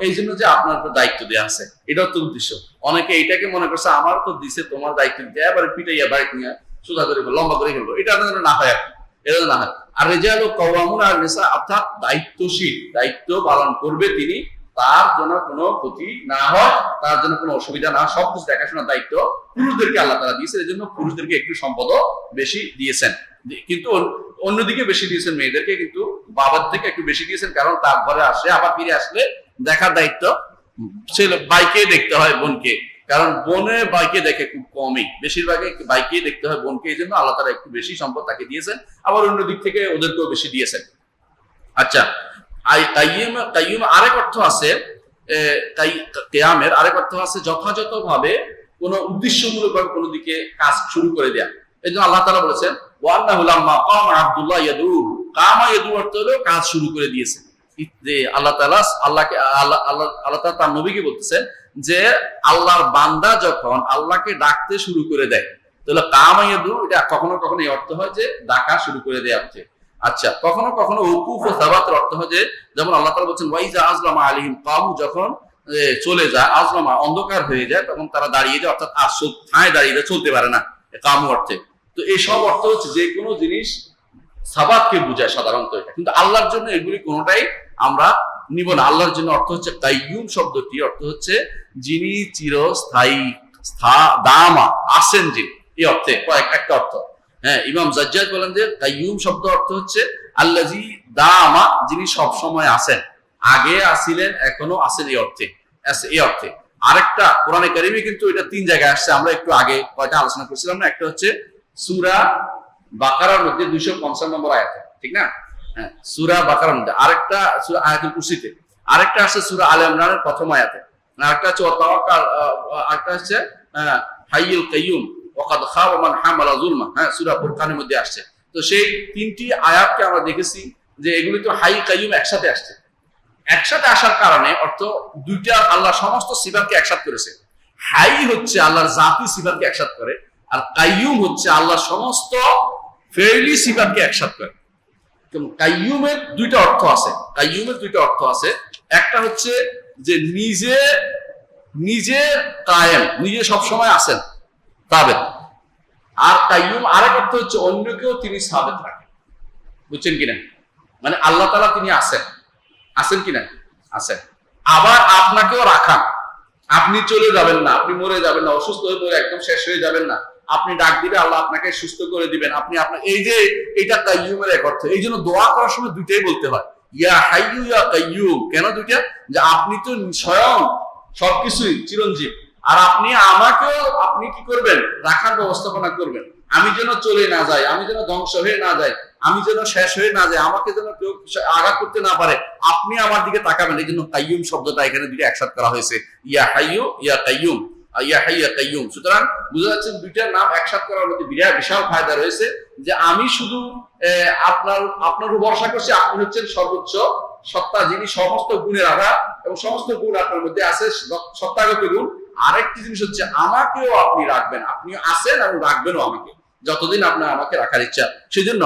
এই জন্য যে আপনার উপর দায়িত্ব দেওয়া আছে, এটাও তো উদ্দেশ্য। অনেকে এটাকে মনে করছে আমার তো দিছে তোমার দায়িত্ব দিতে, এবারে পিটাইয়া বাড়িতে নিয়ে সোজা করে লম্বা করে ফেলবো, এটা না হয়, এটা না হয়। আর রিজালু কাওয়ামুনা আলান নিসা, অর্থাৎ দায়িত্বশীল, দায়িত্ব পালন করবে তিনি, তার জন্য কোনো ক্ষতি না হয়, তার জন্য কোনো অসুবিধা না, সবকিছু দেখাশোনার দায়িত্ব পুরুষদেরকে আল্লাহ তাআলা দিয়েছেন। এই জন্য পুরুষদেরকে একটু সম্পদও বেশি দিয়েছেন, কিন্তু অন্যদিকে বেশি দিয়েছেন মেয়েদেরকে, কিন্তু বাবার থেকে একটু বেশি দিয়েছেন, কারণ তার ঘরে আসে আবার ফিরে আসলে দেখার দায়িত্ব ছেলে বাইকে দেখতে হয় বোনকে, কারণ বোনে বাইকে দেখে খুব কমই, বেশিরভাগই বাইকে দেখতে হয় বোনকে। এই জন্য আল্লাহ তাআলা একটু বেশি সম্পদ তাকে দিয়েছেন, আবার অন্য দিক থেকে ওদেরকেও বেশি দিয়েছেন। আচ্ছা, কাইয়ুম আরেক অর্থ আছে, কিয়ামের আরেক অর্থ আছে যথাযথভাবে কোন উদ্দেশ্যমূলকভাবে কোন দিকে কাজ শুরু করে দেয়া। এই জন্য আল্লাহ তাআলা বলেছেন ওয়ান্নাহু লাম্মা কামা আব্দুল্লাহ ইয়াদু, কামা ইয়াদু অর্থ হলো কাজ শুরু করে দিয়েছে। যে আল্লাহ তাআলা আল্লাহ তাআলা তার নবীকে বলতেছেন যে আল্লাহর বান্দা যখন আল্লাহকে ডাকতে শুরু করে দেয়, তাহলে কামা ইয়াদু, এটা কখনো কখনো এই অর্থ হয় যে ডাকা শুরু করে দেয়া অর্থে। আচ্ছা, কখনো কখনো উকুফ ও সাবাতের অর্থ হয় যে, যেমন আল্লাহ তাআলা বলেছেন ওয়াইজা আজলামা আলাইহিম কামু, যখন চলে যায়, আজলামা অন্ধকার হয়ে যায়, তখন তারা দাঁড়িয়ে যায়, অর্থাৎ আসল ঠায় দাঁড়িয়ে যায়, চলতে পারে না, কামু অর্থে। তো এই সব অর্থ হচ্ছে যে কোনো জিনিস সাবাতকে বোঝায় সাধারণত এটা, কিন্তু আল্লাহর জন্য এগুলি কোনোটাই আমরা নিব না। আল্লাহর জন্য অর্থ হচ্ছে কাইয়ুম শব্দটি অর্থ হচ্ছে যিনি চিরস্থায়ী, দামা আসেন যিনি, এই অর্থে একটা অর্থ। হ্যাঁ, ইমাম জাজ্জাজ বলেন যে কাইয়ুম শব্দ অর্থ হচ্ছে আল্লাযী দামা, যিনি সব সময় আছেন, আগে আসিলেন এখনো আছেন, এই অর্থে, এই অর্থে। আরেকটা কোরআনে কারিমে কিন্তু এটা তিন জায়গায় আসছে, আমরা একটু আগে কয়টা আলোচনা করছিলাম না, একটা হচ্ছে সূরা বাকারার মধ্যে 250 নম্বর আয়াতে, ঠিক না? হ্যাঁ, সূরা বাকারার মধ্যে, আরেকটা সূরা আয়াতুল কুরসিতে, আরেকটা আছে সূরা আলে ইমরানের প্রথম আয়াতে, আরেকটা হচ্ছে ওয়াতাওয়াক্কাল, আরেকটা হচ্ছে হাইয়ুল কাইয়ুম ওয়াকাদ খাবা মান হামালা যুলমা, হ্যাঁ, সূরা ফুরকানের মধ্যে আসছে। তো সেই তিনটি আয়াতকে আমরা দেখেছি যে এগুলি তো হাই কাইয়ুম একসাথে আসছে। একসাথে আসার কারণে অর্থ দুইটা আল্লাহ সমস্ত সিফাতকে একসাথে করেছে। হাই হচ্ছে আল্লাহর জাতি সিফাতকে একসাথে করে, আর কাইয়ুম হচ্ছে আল্লাহ সমস্ত ফেইলি সিফাতকে একসাথে করে। কাইয়ুমের দুইটা অর্থ আছে, কাইয়ুমের দুইটা অর্থ আছে। একটা হচ্ছে যে নিজে কায়েম, নিজে সবসময় আছেন, সাবেত। আর কাইয়ুম আরেক অর্থ হচ্ছে অন্যকেও তিনি সাবেত রাখেন। বুঝছেন কিনা? মানে আল্লাহ তাআলা তিনি আছেন কিনা? আছেন। আবার আপনাকেও রাখান, আপনি চলে যাবেন না, আপনি মরে যাবেন না, অসুস্থ হয়ে পড়ে একদম শেষ হয়ে যাবেন না, আপনি ডাক দিলে আল্লাহ আপনাকে সুস্থ করে দিবেন। আপনি আপনার এই যে এটা কাইয়ুমের এক অর্থ। এই জন্য দোয়া করার সময় দুইটাই বলতে হয়, ইয়া হাইয়ু ইয়া কাইয়ুম। কেন দুইটা? যে আপনি তো স্বয়ং সবকিছুই চিরঞ্জীব, আর আপনি আমাকেও আপনি কি করবেন? রাখার ব্যবস্থাপনা করবেন, আমি যেন চলে না যাই, আমি যেন ধ্বংস হয়ে না যাই, আমি যেন শেষ হয়ে না যাই, আমাকে যেন কেউ আঘাত করতে না পারে, আপনি আমার দিকে তাকাবেন। এই জন্য কাইয়ুম শব্দটা এখানে দুইটা একসাথে করা হয়েছে, ইয়া হাইয়ু ইয়া কাইয়ুম, ইয়া হাইয়ু ইয়া কাইয়ুম। সুতরাং বুঝা যাচ্ছে দুইটার নাম একসাথে করার মধ্যে বিশাল ফায়দা রয়েছে, যে আমি শুধু আপনার উপর ভরসা করছি, আপনি হচ্ছেন সর্বোচ্চ সত্তা, যিনি সমস্ত গুণের আধার, এবং সমস্ত গুণ আপনার মধ্যে আছে, সত্তাগত গুণ। আরেকটি জিনিস হচ্ছে আমাকেও আপনি রাখবেন, আপনি আছেন এবং রাখবেনও আমাকে, যতদিন আপনার আমাকে রাখার ইচ্ছা। সেজন্য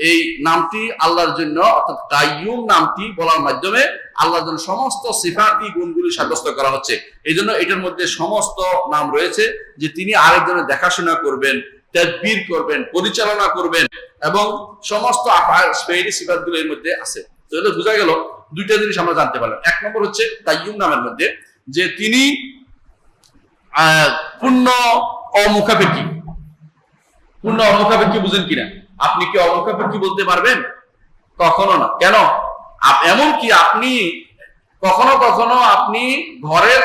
এই নামটি আল্লাহর জন্য, অর্থাৎ কাইয়ুম নামটি বলার মাধ্যমে আল্লাহর জন্য সমস্ত সিফাতি গুণগুলি সাব্যস্ত করা হচ্ছে। এই জন্য এটার মধ্যে সমস্ত নাম রয়েছে, যে তিনি আরেকজনের দেখাশোনা করবেন, তাদবীর করবেন, পরিচালনা করবেন, এবং সমস্ত সিফাতগুলো এর মধ্যে আছে। তো এটা বোঝা গেল দুইটা জিনিস আমরা জানতে পারলাম। এক নম্বর হচ্ছে কাইয়ুম নামের মধ্যে যে তিনি পূর্ণ অমুখাপেক্ষী। পূর্ণ অমুখাপেক্ষী বুঝেন কিনা? আপনি কি অমুখাপেক্ষী বলতে পারবেন? কখনো না। কেন? এমনকি আপনি কখনো কখনো আপনি ঘরের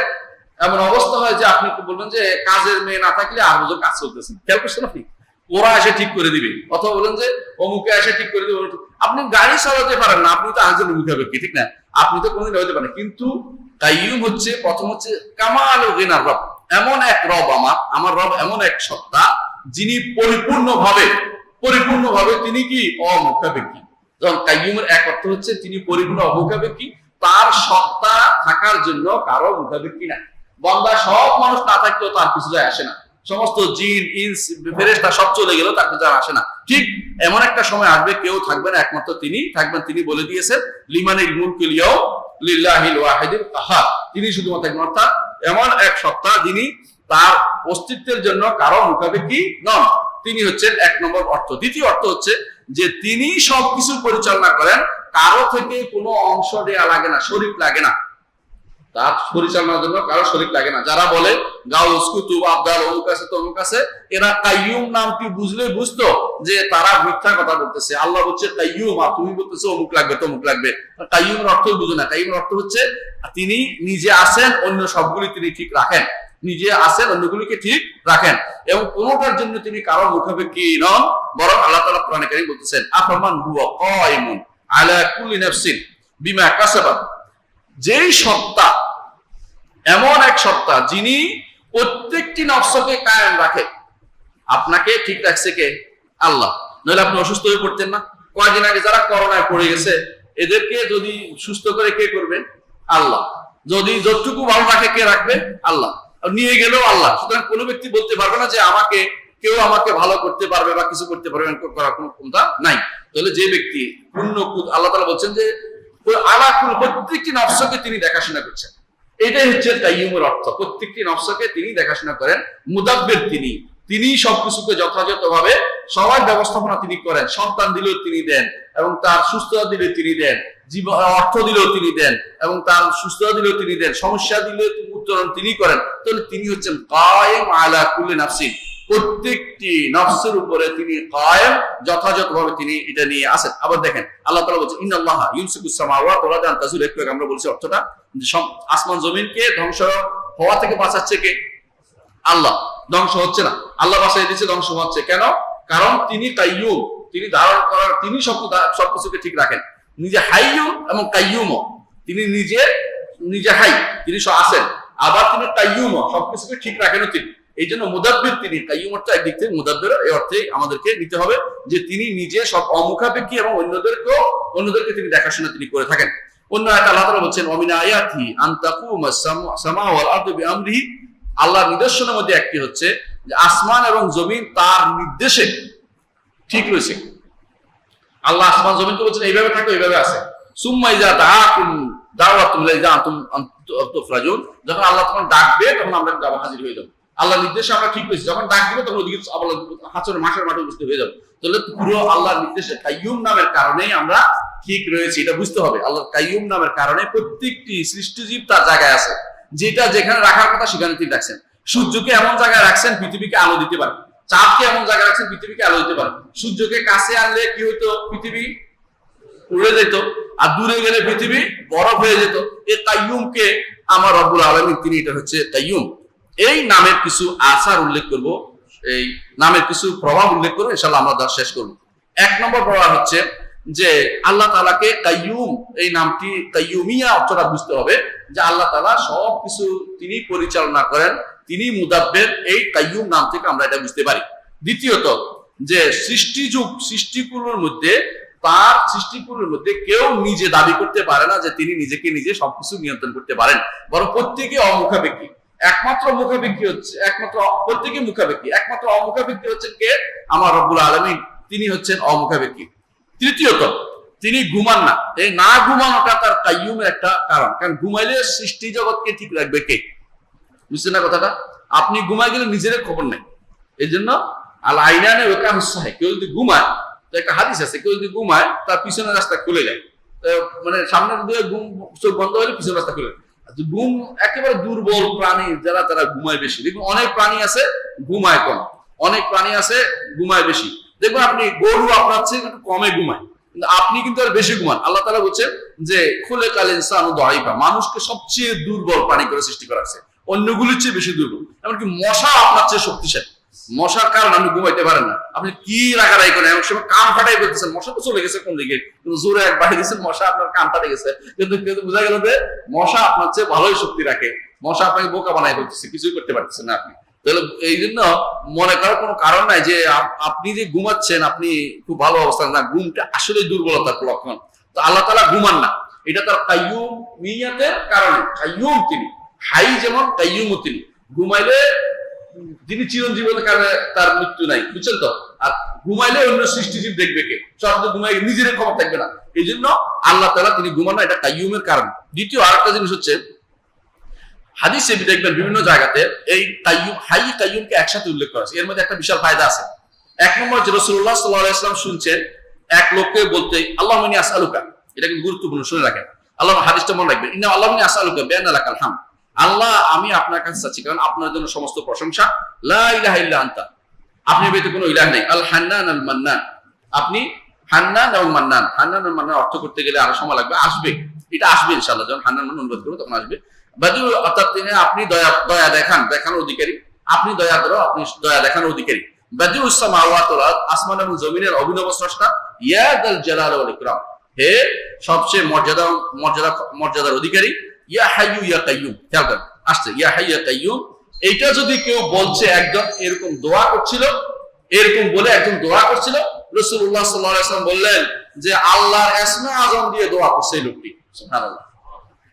এমন অবস্থা হয় যে আপনি বলবেন যে কাজের মেয়ে না থাকলে আর বুঝো কাজ চলতেছে, খেয়াল করছেন আপনি? ওরা এসে ঠিক করে দিবে, অথবা বলেন যে অমুকে এসে ঠিক করে দিবে। আপনি গাড়ি চালাতে পারেন না, আপনি তো আরেকজন মুখাপেক্ষী, ঠিক না? আপনি তো কোনোদিন হইতে পারেন, কিন্তু কাইয়ুম হচ্ছে প্রথম হচ্ছে কামাল ও গিনার রব, এমন এক রব আমার রব এমন এক সত্তা যিনি পরিপূর্ণভাবে তিনি কি অমুখাপেক্ষী। যখন কাইয়ুমের এক অর্থ হচ্ছে তিনি পরিপূর্ণ অমুখাপেক্ষী, তার সত্তা থাকার জন্য কারো মুখাপেক্ষী না। বান্দা সব মানুষ না থাকলেও তার কিছু যায় আসে না, সমস্ত জিন ইনস ফেরেশতা সব চলে গেলেও তার কিছু আসে না। ঠিক এমন একটা সময় আসবে কেউ থাকবে না, একমাত্র তিনি থাকবেন। তিনি বলে দিয়েছেন লিমানিল মুলকুল ইয়াউম লিল্লাহিল ওয়াহিদিল কাহার, তিনি শুধুমাত্র একজন, অর্থাৎ এমন এক সত্তা যিনি তার অস্তিত্বের জন্য কারো মুখাপেক্ষী নন। তিনি হচ্ছেন এক নম্বর অর্থ। দ্বিতীয় অর্থ হচ্ছে যে তিনি সবকিছু পরিচালনা করেন, কারো থেকে কোনো অংশ দেয়া লাগে না, শরীক লাগে না, তার পরিচালনার জন্য কারো শরীক লাগে না। যারা বলে গাউস কুতুব আবদাল অমুক আছে তমুক আছে, এরা কাইয়ুম নামটি বুঝলে বুঝতো যে তারা মিথ্যা কথা বলতেছে। আল্লাহ বলছে কাইয়ুম, আর তুমি বলতেছো অমুক লাগবে তমুক লাগবে। কাইয়ুমের অর্থ বুঝো না। কাইয়ুমের অর্থ হচ্ছে তিনি নিজে আছেন, অন্য সবগুলি তিনি ঠিক রাখেন, নিজে আছেন, অন্যগুলিকে ঠিক রাখেন, এবং কোনোটার জন্য তিনি কারো মুখাপেক্ষী নন। বরং আল্লাহ তাআলা কোরআনে কারীম বলতেছেন আফামান হুয়া কায়িমুন আলা কুল্লি নাফসিন বিমা কাসাবাত, যেই সত্তা, এমন এক সত্তা যিনি প্রত্যেকটি নফসকে কায়েম রাখে। আপনাকে ঠিক রাখছে কে? আল্লাহ। নইলে আপনি অসুস্থ হয়ে পড়তেন না। কয়েকদিন আগে যারা করোনায় পড়ে গেছে, এদেরকে যদি সুস্থ করে কে করবেন? আল্লাহ। যদি যতটুকু ভালো রাখে কে রাখবে? আল্লাহ। নিয়ে গেলেও আল্লাহ। সুতরাং কোনো ব্যক্তি বলতে পারবে না যে কেউ আমাকে ভালো করতে পারবে বা কিছু করতে পারবে, করার কোনো ক্ষমতা নাই। তাহলে যে ব্যক্তি আল্লাহ তাআলা বলছেন যে প্রত্যেকটি নফসকে তিনি দেখাশোনা করছেন, এটাই হচ্ছে কাইয়ুমের অর্থ। প্রত্যেকটি নফসকে তিনি দেখাশোনা করেন। মুদাব্বির তিনি সবকিছুকে যথাযথভাবে সবার ব্যবস্থাপনা তিনি করেন। সন্তান দিলেও তিনি দেন, এবং তার সুস্থতা দিলে তিনি দেন, জীবন অর্থ দিলেও তিনি দেন, এবং তার সুস্থতা দিলেও তিনি দেন, সমস্যা দিলে উত্তরণ তিনি করেন। তাহলে তিনি হচ্ছেন কায়েম আলা কুল্লি নাফসিন, প্রত্যেকটি নফসের উপরে তিনি কায়েম, যথাযথভাবে তিনি এটা নিয়ে আসেন। আবার দেখেন আল্লাহ তাআলা বলছেন ইন্নাল্লাহা ইউমসিকুস সামাওয়াতি ওয়াল আরদা আন তাজুলা, একটু আমরা বলছি অর্থটা, আসমান জমিনকে ধ্বংস হওয়া থেকে বাঁচাচ্ছে কে? আল্লাহ। ধ্বংস হচ্ছে না, আল্লাহ বাঁচিয়ে দিচ্ছে, ধ্বংস হচ্ছে কেন? কারণ তিনি কাইয়ুম, তিনি ধারণ করার, তিনি সবকিছুকে ঠিক রাখেন। নিজে হাইয়ুম এবং কাইয়ুমও, তিনি নিজে হাই, তিনি আছেন, আবার তিনি কাইয়ুমও, সবকিছুকে ঠিক রাখেনও তিনি। এই জন্য মুদাব্বির তিনি। কাইয়ুম অর্থ একদিক থেকে মুদাব্বির, এই অর্থে আমাদেরকে নিতে হবে যে তিনি নিজে সব অমুখাপেক্ষী এবং অন্যদেরকে তিনি দেখাশোনা তিনি করে থাকেন। অন্য আয়াতে আল্লাহ তাআলা বলছেন ওয়া মিন আয়াতিহি আন তাকুমাস সামাউ ওয়াল আরদু বিআমরিহি, আল্লাহর নিদর্শনের মধ্যে একটি হচ্ছে যে আসমান এবং জমিন তার নির্দেশে ঠিক রয়েছে। আল্লাহ আসমান জমিনকে বলছেন এইভাবে থাকো, এইভাবে আছে। সুম্মা ইযা দাআকুম দাওয়াতুম লাইযা আনতুম তুফরাজুন, যখন আল্লাহ তখন ডাকবে তখন আমরা হাজির হয়ে যাব। আল্লাহর নির্দেশে আমরা ঠিক রয়েছি, যখন ডাক দিবে তখন ওদিকে আবার হাসরের মাঠের মাঠে উপস্থিত হয়ে যাব। তাহলে পুরো আল্লাহর নির্দেশে কাইয়ুম নামের কারণেই আমরা ঠিক রয়েছি, এটা বুঝতে হবে। আল্লাহর কাইয়ুম নামের কারণে প্রত্যেকটি সৃষ্টিজীব তার জায়গায় আছে, যেটা যেখানে রাখার কথা সেখানে তিনি রাখছেন। সূর্যকে এমন জায়গায় রাখছেন পৃথিবীকে আলো দিতে পারে, চাঁদকে এমন জায়গায় রাখছেন পৃথিবীকে আলো দিতে পারে। সূর্যকে কাছে আনলে কি হইতো? পৃথিবী উড়ে যেত, আর দূরে গেলে পৃথিবী বরফ হয়ে যেত। এই কাইয়ুমকে আমার রব্বুল আলামিন, তিনি এটা হচ্ছে কাইয়ুম। এই নামের কিছু আসার উল্লেখ করব, এই নামের কিছু প্রভাব উল্লেখ করবো, ইনশাআল্লাহ আমরা দশ শেষ করব। এক নম্বর প্রভাব হচ্ছে যে আল্লাহ তাআলাকে কাইয়ুম, এই নামটি কাইয়ুমিয়া অর্থটা বুঝতে হবে যে আল্লাহ তাআলা সবকিছু তিনি পরিচালনা করেন, তিনি মুদাব্বির। এই কাইয়ুম নাম থেকে আমরা এটা বুঝতে পারি। দ্বিতীয়ত যে সৃষ্টিকুলের মধ্যে কেউ নিজে দাবি করতে পারে না যে তিনি নিজেকে নিজে সবকিছু নিয়ন্ত্রণ করতে পারেন, বরং প্রত্যেকে অমুখাপেক্ষী। প্রত্যেকে মুখাপেক্ষী, একমাত্র অমুখাপেক্ষী হচ্ছেন কে? আমার রব্বুল আলামিন, তিনি হচ্ছেন অমুখাপেক্ষী। তৃতীয়ত তিনি ঘুমান না। এই না ঘুমানোটা তার কাইয়ুমের একটা কারণ, কারণ ঘুমাইলে সৃষ্টি জগৎকে ঠিক রাখবে কে? বুঝছেন না কথাটা? আপনি ঘুমাই গেলে নিজের খবর নেই। এই জন্য আল আইনানে ওকা হুসাহে, কেউ যদি ঘুমায়, তো একটা হাদিস আছে, কেউ যদি ঘুমায় তার পিছনের রাস্তা খুলে যায়, মানে সামনের দিকে চোখ বন্ধ হলে পিছনের রাস্তা খুলে যায়। ঘুম একেবারে দুর্বল প্রাণী যারা, তারা ঘুমায় বেশি। দেখুন অনেক প্রাণী আছে ঘুমায় কম, অনেক প্রাণী আছে ঘুমায় বেশি। দেখুন আপনি গরু আপনার চেয়ে একটু কমে ঘুমায়, কিন্তু আপনি কিন্তু আর বেশি ঘুমান। আল্লাহ তাআলা বলছেন যে খুলিকাল ইনসানু দাঈফা, মানুষকে সবচেয়ে দুর্বল প্রাণী করে সৃষ্টি করা হয়েছে, অন্যগুলির চেয়ে বেশি দুর্বল। এমনকি মশা আপনার চেয়ে শক্তিশালী। মশার কারণে আপনি ঘুমাইতে পারেন না, আপনি কি রাগারাগি করেন, এমন সময় কান ফাটাই ফেলতেছেন, মশা তো চলে গেছে কোন দিকে, কিন্তু জোরে এক বাড়ি দিচ্ছেন, মশা আপনার কান ফাটে গেছে, কিন্তু বোঝা গেল যে মশা আপনার চেয়ে ভালোই শক্তি রাখে, মশা আপনাকে বোকা বানাই ফেলতেছে, কিছুই করতে পারতেছেন না আপনি। তাহলে এই জন্য মনে করার কোনো কারণ নাই যে আপনি যে ঘুমাচ্ছেন আপনি খুব ভালো অবস্থা না, ঘুমটা আসলে দুর্বলতার লক্ষণ। তো আল্লাহ তাআলা ঘুমান না, এটা তার কাইয়ুমিয়াতের কারণে। কাইয়ুম তিনি, হাই যেমন কাইয়ুমও তিনি। ঘুমাইলে যিনি চিরঞ্জীবনের কারণে তার মৃত্যু নাই, বুঝছেন তো। আর ঘুমাইলে অন্য সৃষ্টিজীব দেখবে কে, সব ঘুমাই নিজের ক্ষমতা থাকবে না। এই জন্য আল্লাহ তাআলা তিনি ঘুমান না, এটা কাইয়ুমের কারণ। দ্বিতীয় আরেকটা জিনিস হচ্ছে, হাদিসে দেখবেন বিভিন্ন জায়গাতে এই কাইয়ুম, হাই কাইয়ুমকে একসাথে উল্লেখ করা আছে। এর মধ্যে একটা বিশাল ফায়দা আছে। এক নম্বর যে রাসূলুল্লাহ সাল্লাল্লাহু আলাইহি ওয়াসাল্লাম শুনছেন এক লোককে বলতে, আল্লাহুম্মা ইন্নী আসআলুকা, এটা কিন্তু গুরুত্বপূর্ণ, শুনে রাখেন, আল্লাহ হাদিসটা মনে রাখবেন, ইন্না আল্লাহুম্মা ইন্নী আসআলুকা বিআন্না লাকাল হামদ, আল্লাহ আমি আপনার কাছে চাচ্ছি, কারণ আপনার জন্য সমস্ত প্রশংসা, লা ইলাহা ইল্লা আনতা, আপনি ব্যতীত কোনো ইলাহ নেই, আল হান্নান আল মান্নান, আপনি হান্নান এবং মান্নান। হান্নান এবং মান্নান অর্থ করতে গেলে আরো সময় লাগবে, আসবে, এটা আসবে ইনশাআল্লাহ, যখন হান্নান মান্নান অনুবাদ করব তখন আসবে। বাদিউ, অর্থাৎ তিনি আপনি দয়া দেখানোর অধিকারী, আপনি দয়া করো, আপনি দয়া দেখানোর অধিকারী। বাদিউস সামাওয়াতি ওয়াল আরদ, আসমান এবং জমিনের অভিনব স্রষ্টা, ইয়া দাল জালাল ওয়াল ইকরাম, হে সবচেয়ে মর্যাদার অধিকারী, ইয়া হাইয়ু ইয়া কাইয়ুম, খেয়াল করেন আসছে ইয়া হাইয়ু ইয়া কাইয়ুম। এইটা যদি কেউ বলছে, একজন এরকম দোয়া করছিল, এরকম বলে একজন দোয়া করছিল, রাসূলুল্লাহ সাল্লাল্লাহু আলাইহি ওয়াসাল্লাম বললেন যে আল্লাহর ইসমে আযম দিয়ে দোয়া করছে এই লোকটি, সুবহানাল্লাহ।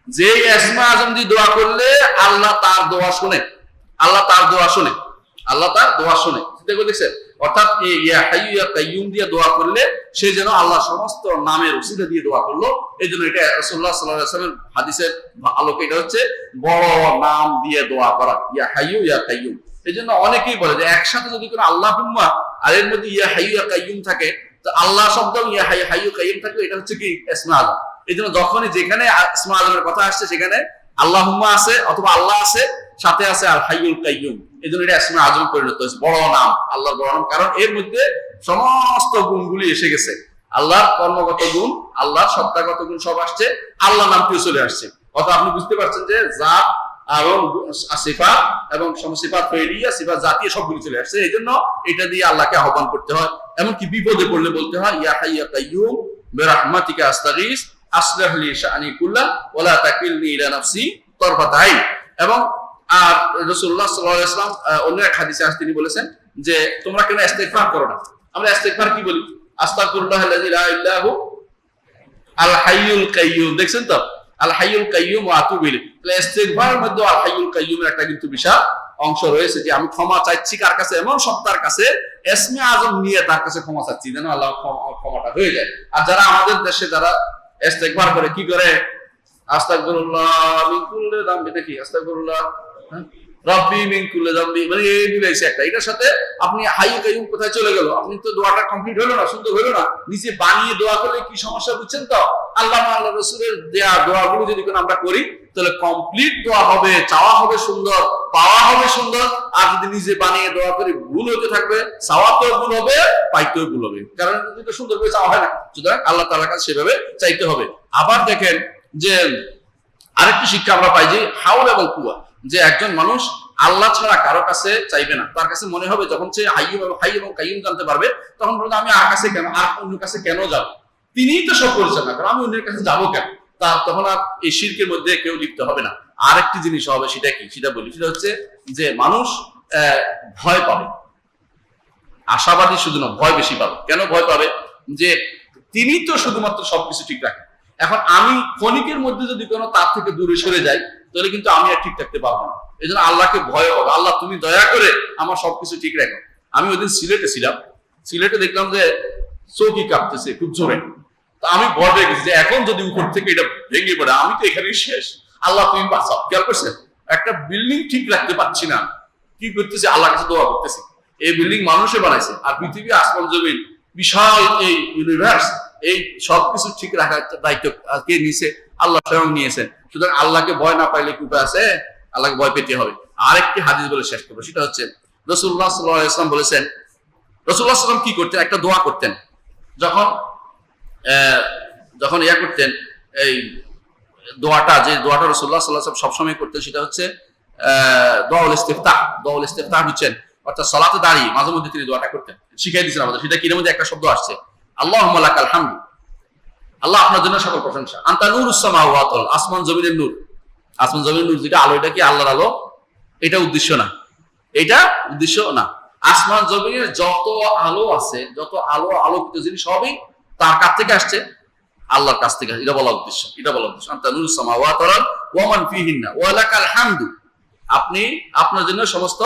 যে ইসমে আযম দিয়ে দোয়া করলে আল্লাহ তার দোয়া শুনে, আল্লাহ তার দোয়া শুনে, আল্লাহ তার দোয়া শুনে, দেখো দেখছেন। অর্থাৎ ইয়া হাইয়ু ইয়া কাইয়ুম দিয়ে দোয়া করলে সে যেন আল্লাহ সমস্ত নামের ওসিলা দিয়ে দোয়া করলো। এই জন্য এটা রাসূলুল্লাহ সাল্লাল্লাহু আলাইহি ওয়াসাল্লামের হাদিসের আলোকে এটা হচ্ছে বড় নাম দিয়ে দোয়া করা, ইয়া হাইয়ু ইয়া কাইয়ুম। এই জন্য অনেকেই বলে যে একসাথে যদি কোনো আল্লাহুম্মা আর এর মধ্যে ইয়া হাইয়ু ইয়া কাইয়ুম থাকে, তো আল্লাহ শব্দ ইয়া হাইয়ু কাইয়ুম থাকে, এটা হচ্ছে কি ইসমে আযম। এই জন্য যখনই যেখানে ইসমে আযমের কথা আসছে সেখানে আল্লাহুম্মা আছে অথবা আল্লাহ আছে, সাথে আছে আল হাইয়ুল কাইয়ুম। এই জন্য এটা ইসমে আযম পরিণত হয়েছে, বড় নাম, আল্লাহর বড় নাম, কারণ এর মধ্যে সমস্ত গুণগুলি এসে গেছে। আল্লাহর কর্মগত গুণ, আল্লাহর সত্তাগত গুণ সব আসছে, আল্লাহ নামটিও চলে আসছে। অর্থাৎ আপনি বুঝতে পারছেন যে জাত এবং সিফাত এবং সিফাত ফেলিয়া, সিফাত জাতীয় সবগুলি চলে আসছে। এই জন্য এটা দিয়ে আল্লাহকে আহ্বান করতে হয়। এমনকি বিপদে পড়লে বলতে হয় ইয়া হাইয়ু ইয়া কাইয়ুম বিরাহমাতিকা আস্তাগীস আসলিহ লি শা'নি কুল্লা ওয়া লা তাকিলনি ইলা নাফসি তারফাত আইন। এবং আর রাসূলুল্লাহ সাল্লাল্লাহু আলাইহি ওয়াসাল্লাম অন্য এক হাদিসে তিনি বলেছেন যে তোমরা কেন ইস্তেগফার করো না। আমরা ইস্তেগফার কি বলি? আস্তাগফিরুল্লাহাল্লাযী লা ইলাহা ইল্লা হু আল হাইয়ুল কাইয়ুম, দেখছেন তো, আল হাইয়ুল কাইয়ুম ওয়া আতুবু ইলাইহি। তাহলে ইস্তেগফারের মধ্যে আল হাইয়ুল কাইয়ুমের একটা কিন্তু বিশাল অংশ রয়েছে, যে আমি ক্ষমা চাইছি কার কাছে? এমন সত্তার কাছে, ইসমে আযম নিয়ে তার কাছে ক্ষমা চাচ্ছি, যেন আল্লাহ ক্ষমাটা হয়ে যায়। আর যারা আমাদের দেশে যারা ইস্তেগফার করে কি করে? আস্তাগফিরুল্লাহ মিন কুল্লি যামবি, নাকি আস্তাগফিরুল্লাহ রাব্বি মিন কুল্লি যামবি, মানে এই মিলাইছে একটা, এটার সাথে আপনি হাইয়ু কাইয়ুম কোথায় চলে গেল? আপনি তো দোয়াটা কমপ্লিট হলো না, সুন্দর হলো না। নিচে বানিয়ে দোয়া করলে কি সমস্যা বুঝছেন তো? আল্লাহ রাসূলের দেয়া দোয়াগুলো যদি কোনো আমরা করি তাহলে কমপ্লিট দোয়া হবে, চাওয়া হবে সুন্দর, পাওয়া হবে সুন্দর। আর যদি নিজে বানিয়ে দোয়া করি ভুল হতে থাকবে, চাওয়াতেও ভুল হবে, পাইতেও ভুল হবে, কারণ এটা সুন্দর করে চাওয়া হয় না। সুতরাং আল্লাহ তাআলার কাছে সেভাবে চাইতে হবে। আবার দেখেন যে আরেকটি শিক্ষা আমরা পাই যে হাউল এবং কুওয়া, যে একজন মানুষ আল্লাহ ছাড়া কারো কাছে চাইবে না। তার কাছে মনে হবে যখন সে হাই এবং কাইয়ুম জানতে পারবে, তখন বলবে আমি আর কাছে কেন, আর অন্য কাছে কেন যাব? তিনিই তো সব করেছেন না, কারণ আমি অন্যের কাছে যাবো কেন? তার তখন আর এই শিরকের মধ্যে কেউ লিপ্ত হবে না। আরেকটি জিনিস হবে, সেটা কি? সেটা বলি, সেটা হচ্ছে যে মানুষ ভয় পাবে। আশাবাদী শুধু না, ভয় বেশি পাবে। কেন ভয় পাবে? যে তিনি তো শুধুমাত্র সবকিছু ঠিক রাখেন। এখন আমি ক্ষণিকের মধ্যে যদি কোনো তার থেকে দূরে সরে যাই, তাহলে কিন্তু আমি আর ঠিক থাকতে পারবো না। এই জন্য আল্লাহকে ভয় পাবো, আল্লাহ তুমি দয়া করে আমার সবকিছু ঠিক রাখো। আমি ওই দিন সিলেটে ছিলাম, সিলেটে দেখলাম যে চৌকি কাঁপতেছে খুব জোরে। তা আমি ভয় পেয়ে গেছি যে এখন যদি উপর থেকে এটা ভেঙে পড়ে আমি তো এখানেই শেষ, আল্লাহ তুমি বাঁচাও। খেয়াল করছেন? একটা বিল্ডিং ঠিক রাখতে পারছি না, কি করতেছি? আল্লাহর কাছে দোয়া করতেছি। এই বিল্ডিং মানুষে বানাইছে, আর পৃথিবী, আসমান, জমিন, বিশাল এই ইউনিভার্স, এই সবকিছু ঠিক রাখার দায়িত্ব কে নিয়েছে? আল্লাহ স্বয়ং নিয়েছেন। সুতরাং আল্লাহকে ভয় না পাইলে কি উপায় আছে? আল্লাহকে ভয় পেতে হবে। আরেকটি হাদিস বলে শেষ করবো, সেটা হচ্ছে রাসূলুল্লাহ সাল্লাল্লাহু আলাইহি ওয়াসাল্লাম বলেছেন, রাসূলুল্লাহ সাল্লাল্লাহু আলাইহি ওয়াসাল্লাম কি করতেন? একটা দোয়া করতেন যখন ইয়া করতেন, এই দোয়াটা, যে দোয়াটা রাসূলুল্লাহ সাল্লাল্লাহু আলাইহি ওয়াসাল্লাম সবসময় করতেন, সেটা হচ্ছে দোয়াউল ইস্তিফতাহ। দোয়াউল ইস্তিফতাহ হচ্ছেন অর্থাৎ সালাতে দাঁড়িয়ে মাঝে মধ্যে তিনি দোয়াটা করতেন, শিখাই দিয়েছেন আমাদের। সেটা কিনের মধ্যে একটা শব্দ আসছে, আল্লাহুম্মা লাকাল হামদু, আল্লাহ আপনার জন্য সকল প্রশংসা। আনতা নূরুস সামাওয়াতি ওয়াল আরদ, আসমান জমিনের নূর। আসমান জমিনের নূর যেটা আলো, এটা কি আল্লাহর আলো? এটা উদ্দেশ্য না, এটা উদ্দেশ্য না। আসমান জমিনের যত আলো আছে, যত আলো আলোকিত জিনিস সবই তার কাছ থেকে আসছে, আল্লাহর কাছ থেকে। এটা বলা উদ্দেশ্য, এটা বলা উদ্দেশ্য। আনতা নূরুস সামাওয়াতি ওয়াল আরদ ওয়া মান ফিহিন্না ওয়া লাকাল হামদু, আপনি, আপনার জন্য সমস্ত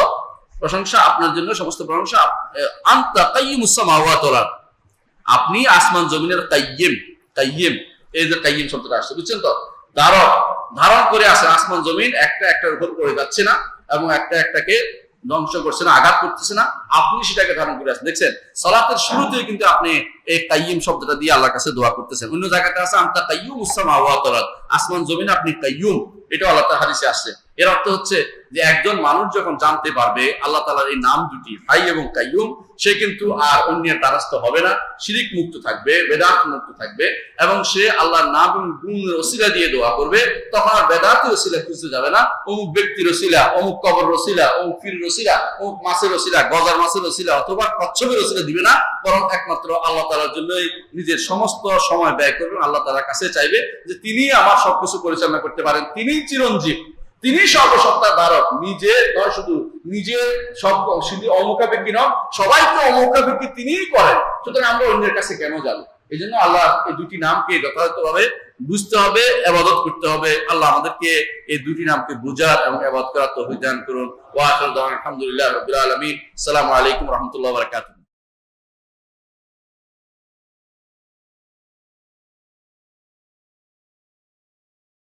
প্রশংসা, আপনার জন্য সমস্ত প্রশংসা। আনতা কাইয়্যিমুস সামাওয়াতি ওয়াল আরদ, আপনি আসমান জমিনের কাইয়্যিম। কাইয়্যিম, এই যে কাইয়্যিম শব্দটা আসছে, বুঝছেন তো? ধারক, ধারণ করে আসে আসমান জমিন, একটা একটার উপর পড়ে যাচ্ছে না এবং একটা একটাকে ধ্বংস করছে না, আঘাত করতেছে না, আপনি সেটাকে ধারণ করে আসেন। দেখছেন সালাতের শুরুতেই কিন্তু আপনি এই কাইয়্যিম শব্দটা দিয়ে আল্লাহর কাছে দোয়া করতেছেন। অন্য জায়গাতে আছে আনতা কাইয়্যুমুস সামাওয়াতি ওয়াল আরদ, আসমান জমিন আপনি কাইয়্যুম, এটা আল্লাহ তাআলার হাদিসে আসছে। এর অর্থ হচ্ছে যে একজন মানুষ যখন জানতে পারবে আল্লাহ তাআলার এই নাম দুটি হাই এবং কাইয়্যুম, সে কিন্তু আর অন্যের দ্বারস্থ হবে না, শিরিক মুক্ত থাকবে, বেদাত মুক্ত থাকবে, এবং সে আল্লাহর নাম এবং গুণের ওসিলা দিয়ে দোয়া করবে। তখন আর বেদাতের ওসিলা খুঁজতে যাবে না, অমুক ব্যক্তির ওসিলা, অমুক কবর ওসিলা, অমুক পীর ওসিলা, অমুক মাছের ওসিলা, গজার মাছের ওসিলা অথবা কচ্ছপের ওসিলা দিবে না, বরং একমাত্র আল্লাহ তাআলার জন্যই নিজের সমস্ত সময় ব্যয় করবেন। আল্লাহ তাআলার কাছে চাইবে যে তিনি আমার সবকিছু পরিচালনা করতে পারেন, তিনি চিরঞ্জীব, তিনি সর্বসত্তার ধারক, নিজে নয়, শুধু নিজে সব, শুধু অমুখাপেক্ষী নয়, সবাইকে অমুখাপেক্ষী তিনিই করেন। সুতরাং আমরা অন্যের কাছে কেন যাবো? এই জন্য আল্লাহ এই দুটি নামকে যথাযথভাবে বুঝতে হবে, ইবাদত করতে হবে। আল্লাহ আমাদেরকে এই দুটি নামকে বুঝার এবং ইবাদত করার তৌফিক দান করুন। ওয়া আখিরু দাওয়ানা আলহামদুলিল্লাহি রাব্বিল আলামিন। আসসালামু আলাইকুম ওয়া রাহমাতুল্লাহি ওয়া বারাকাতুহু।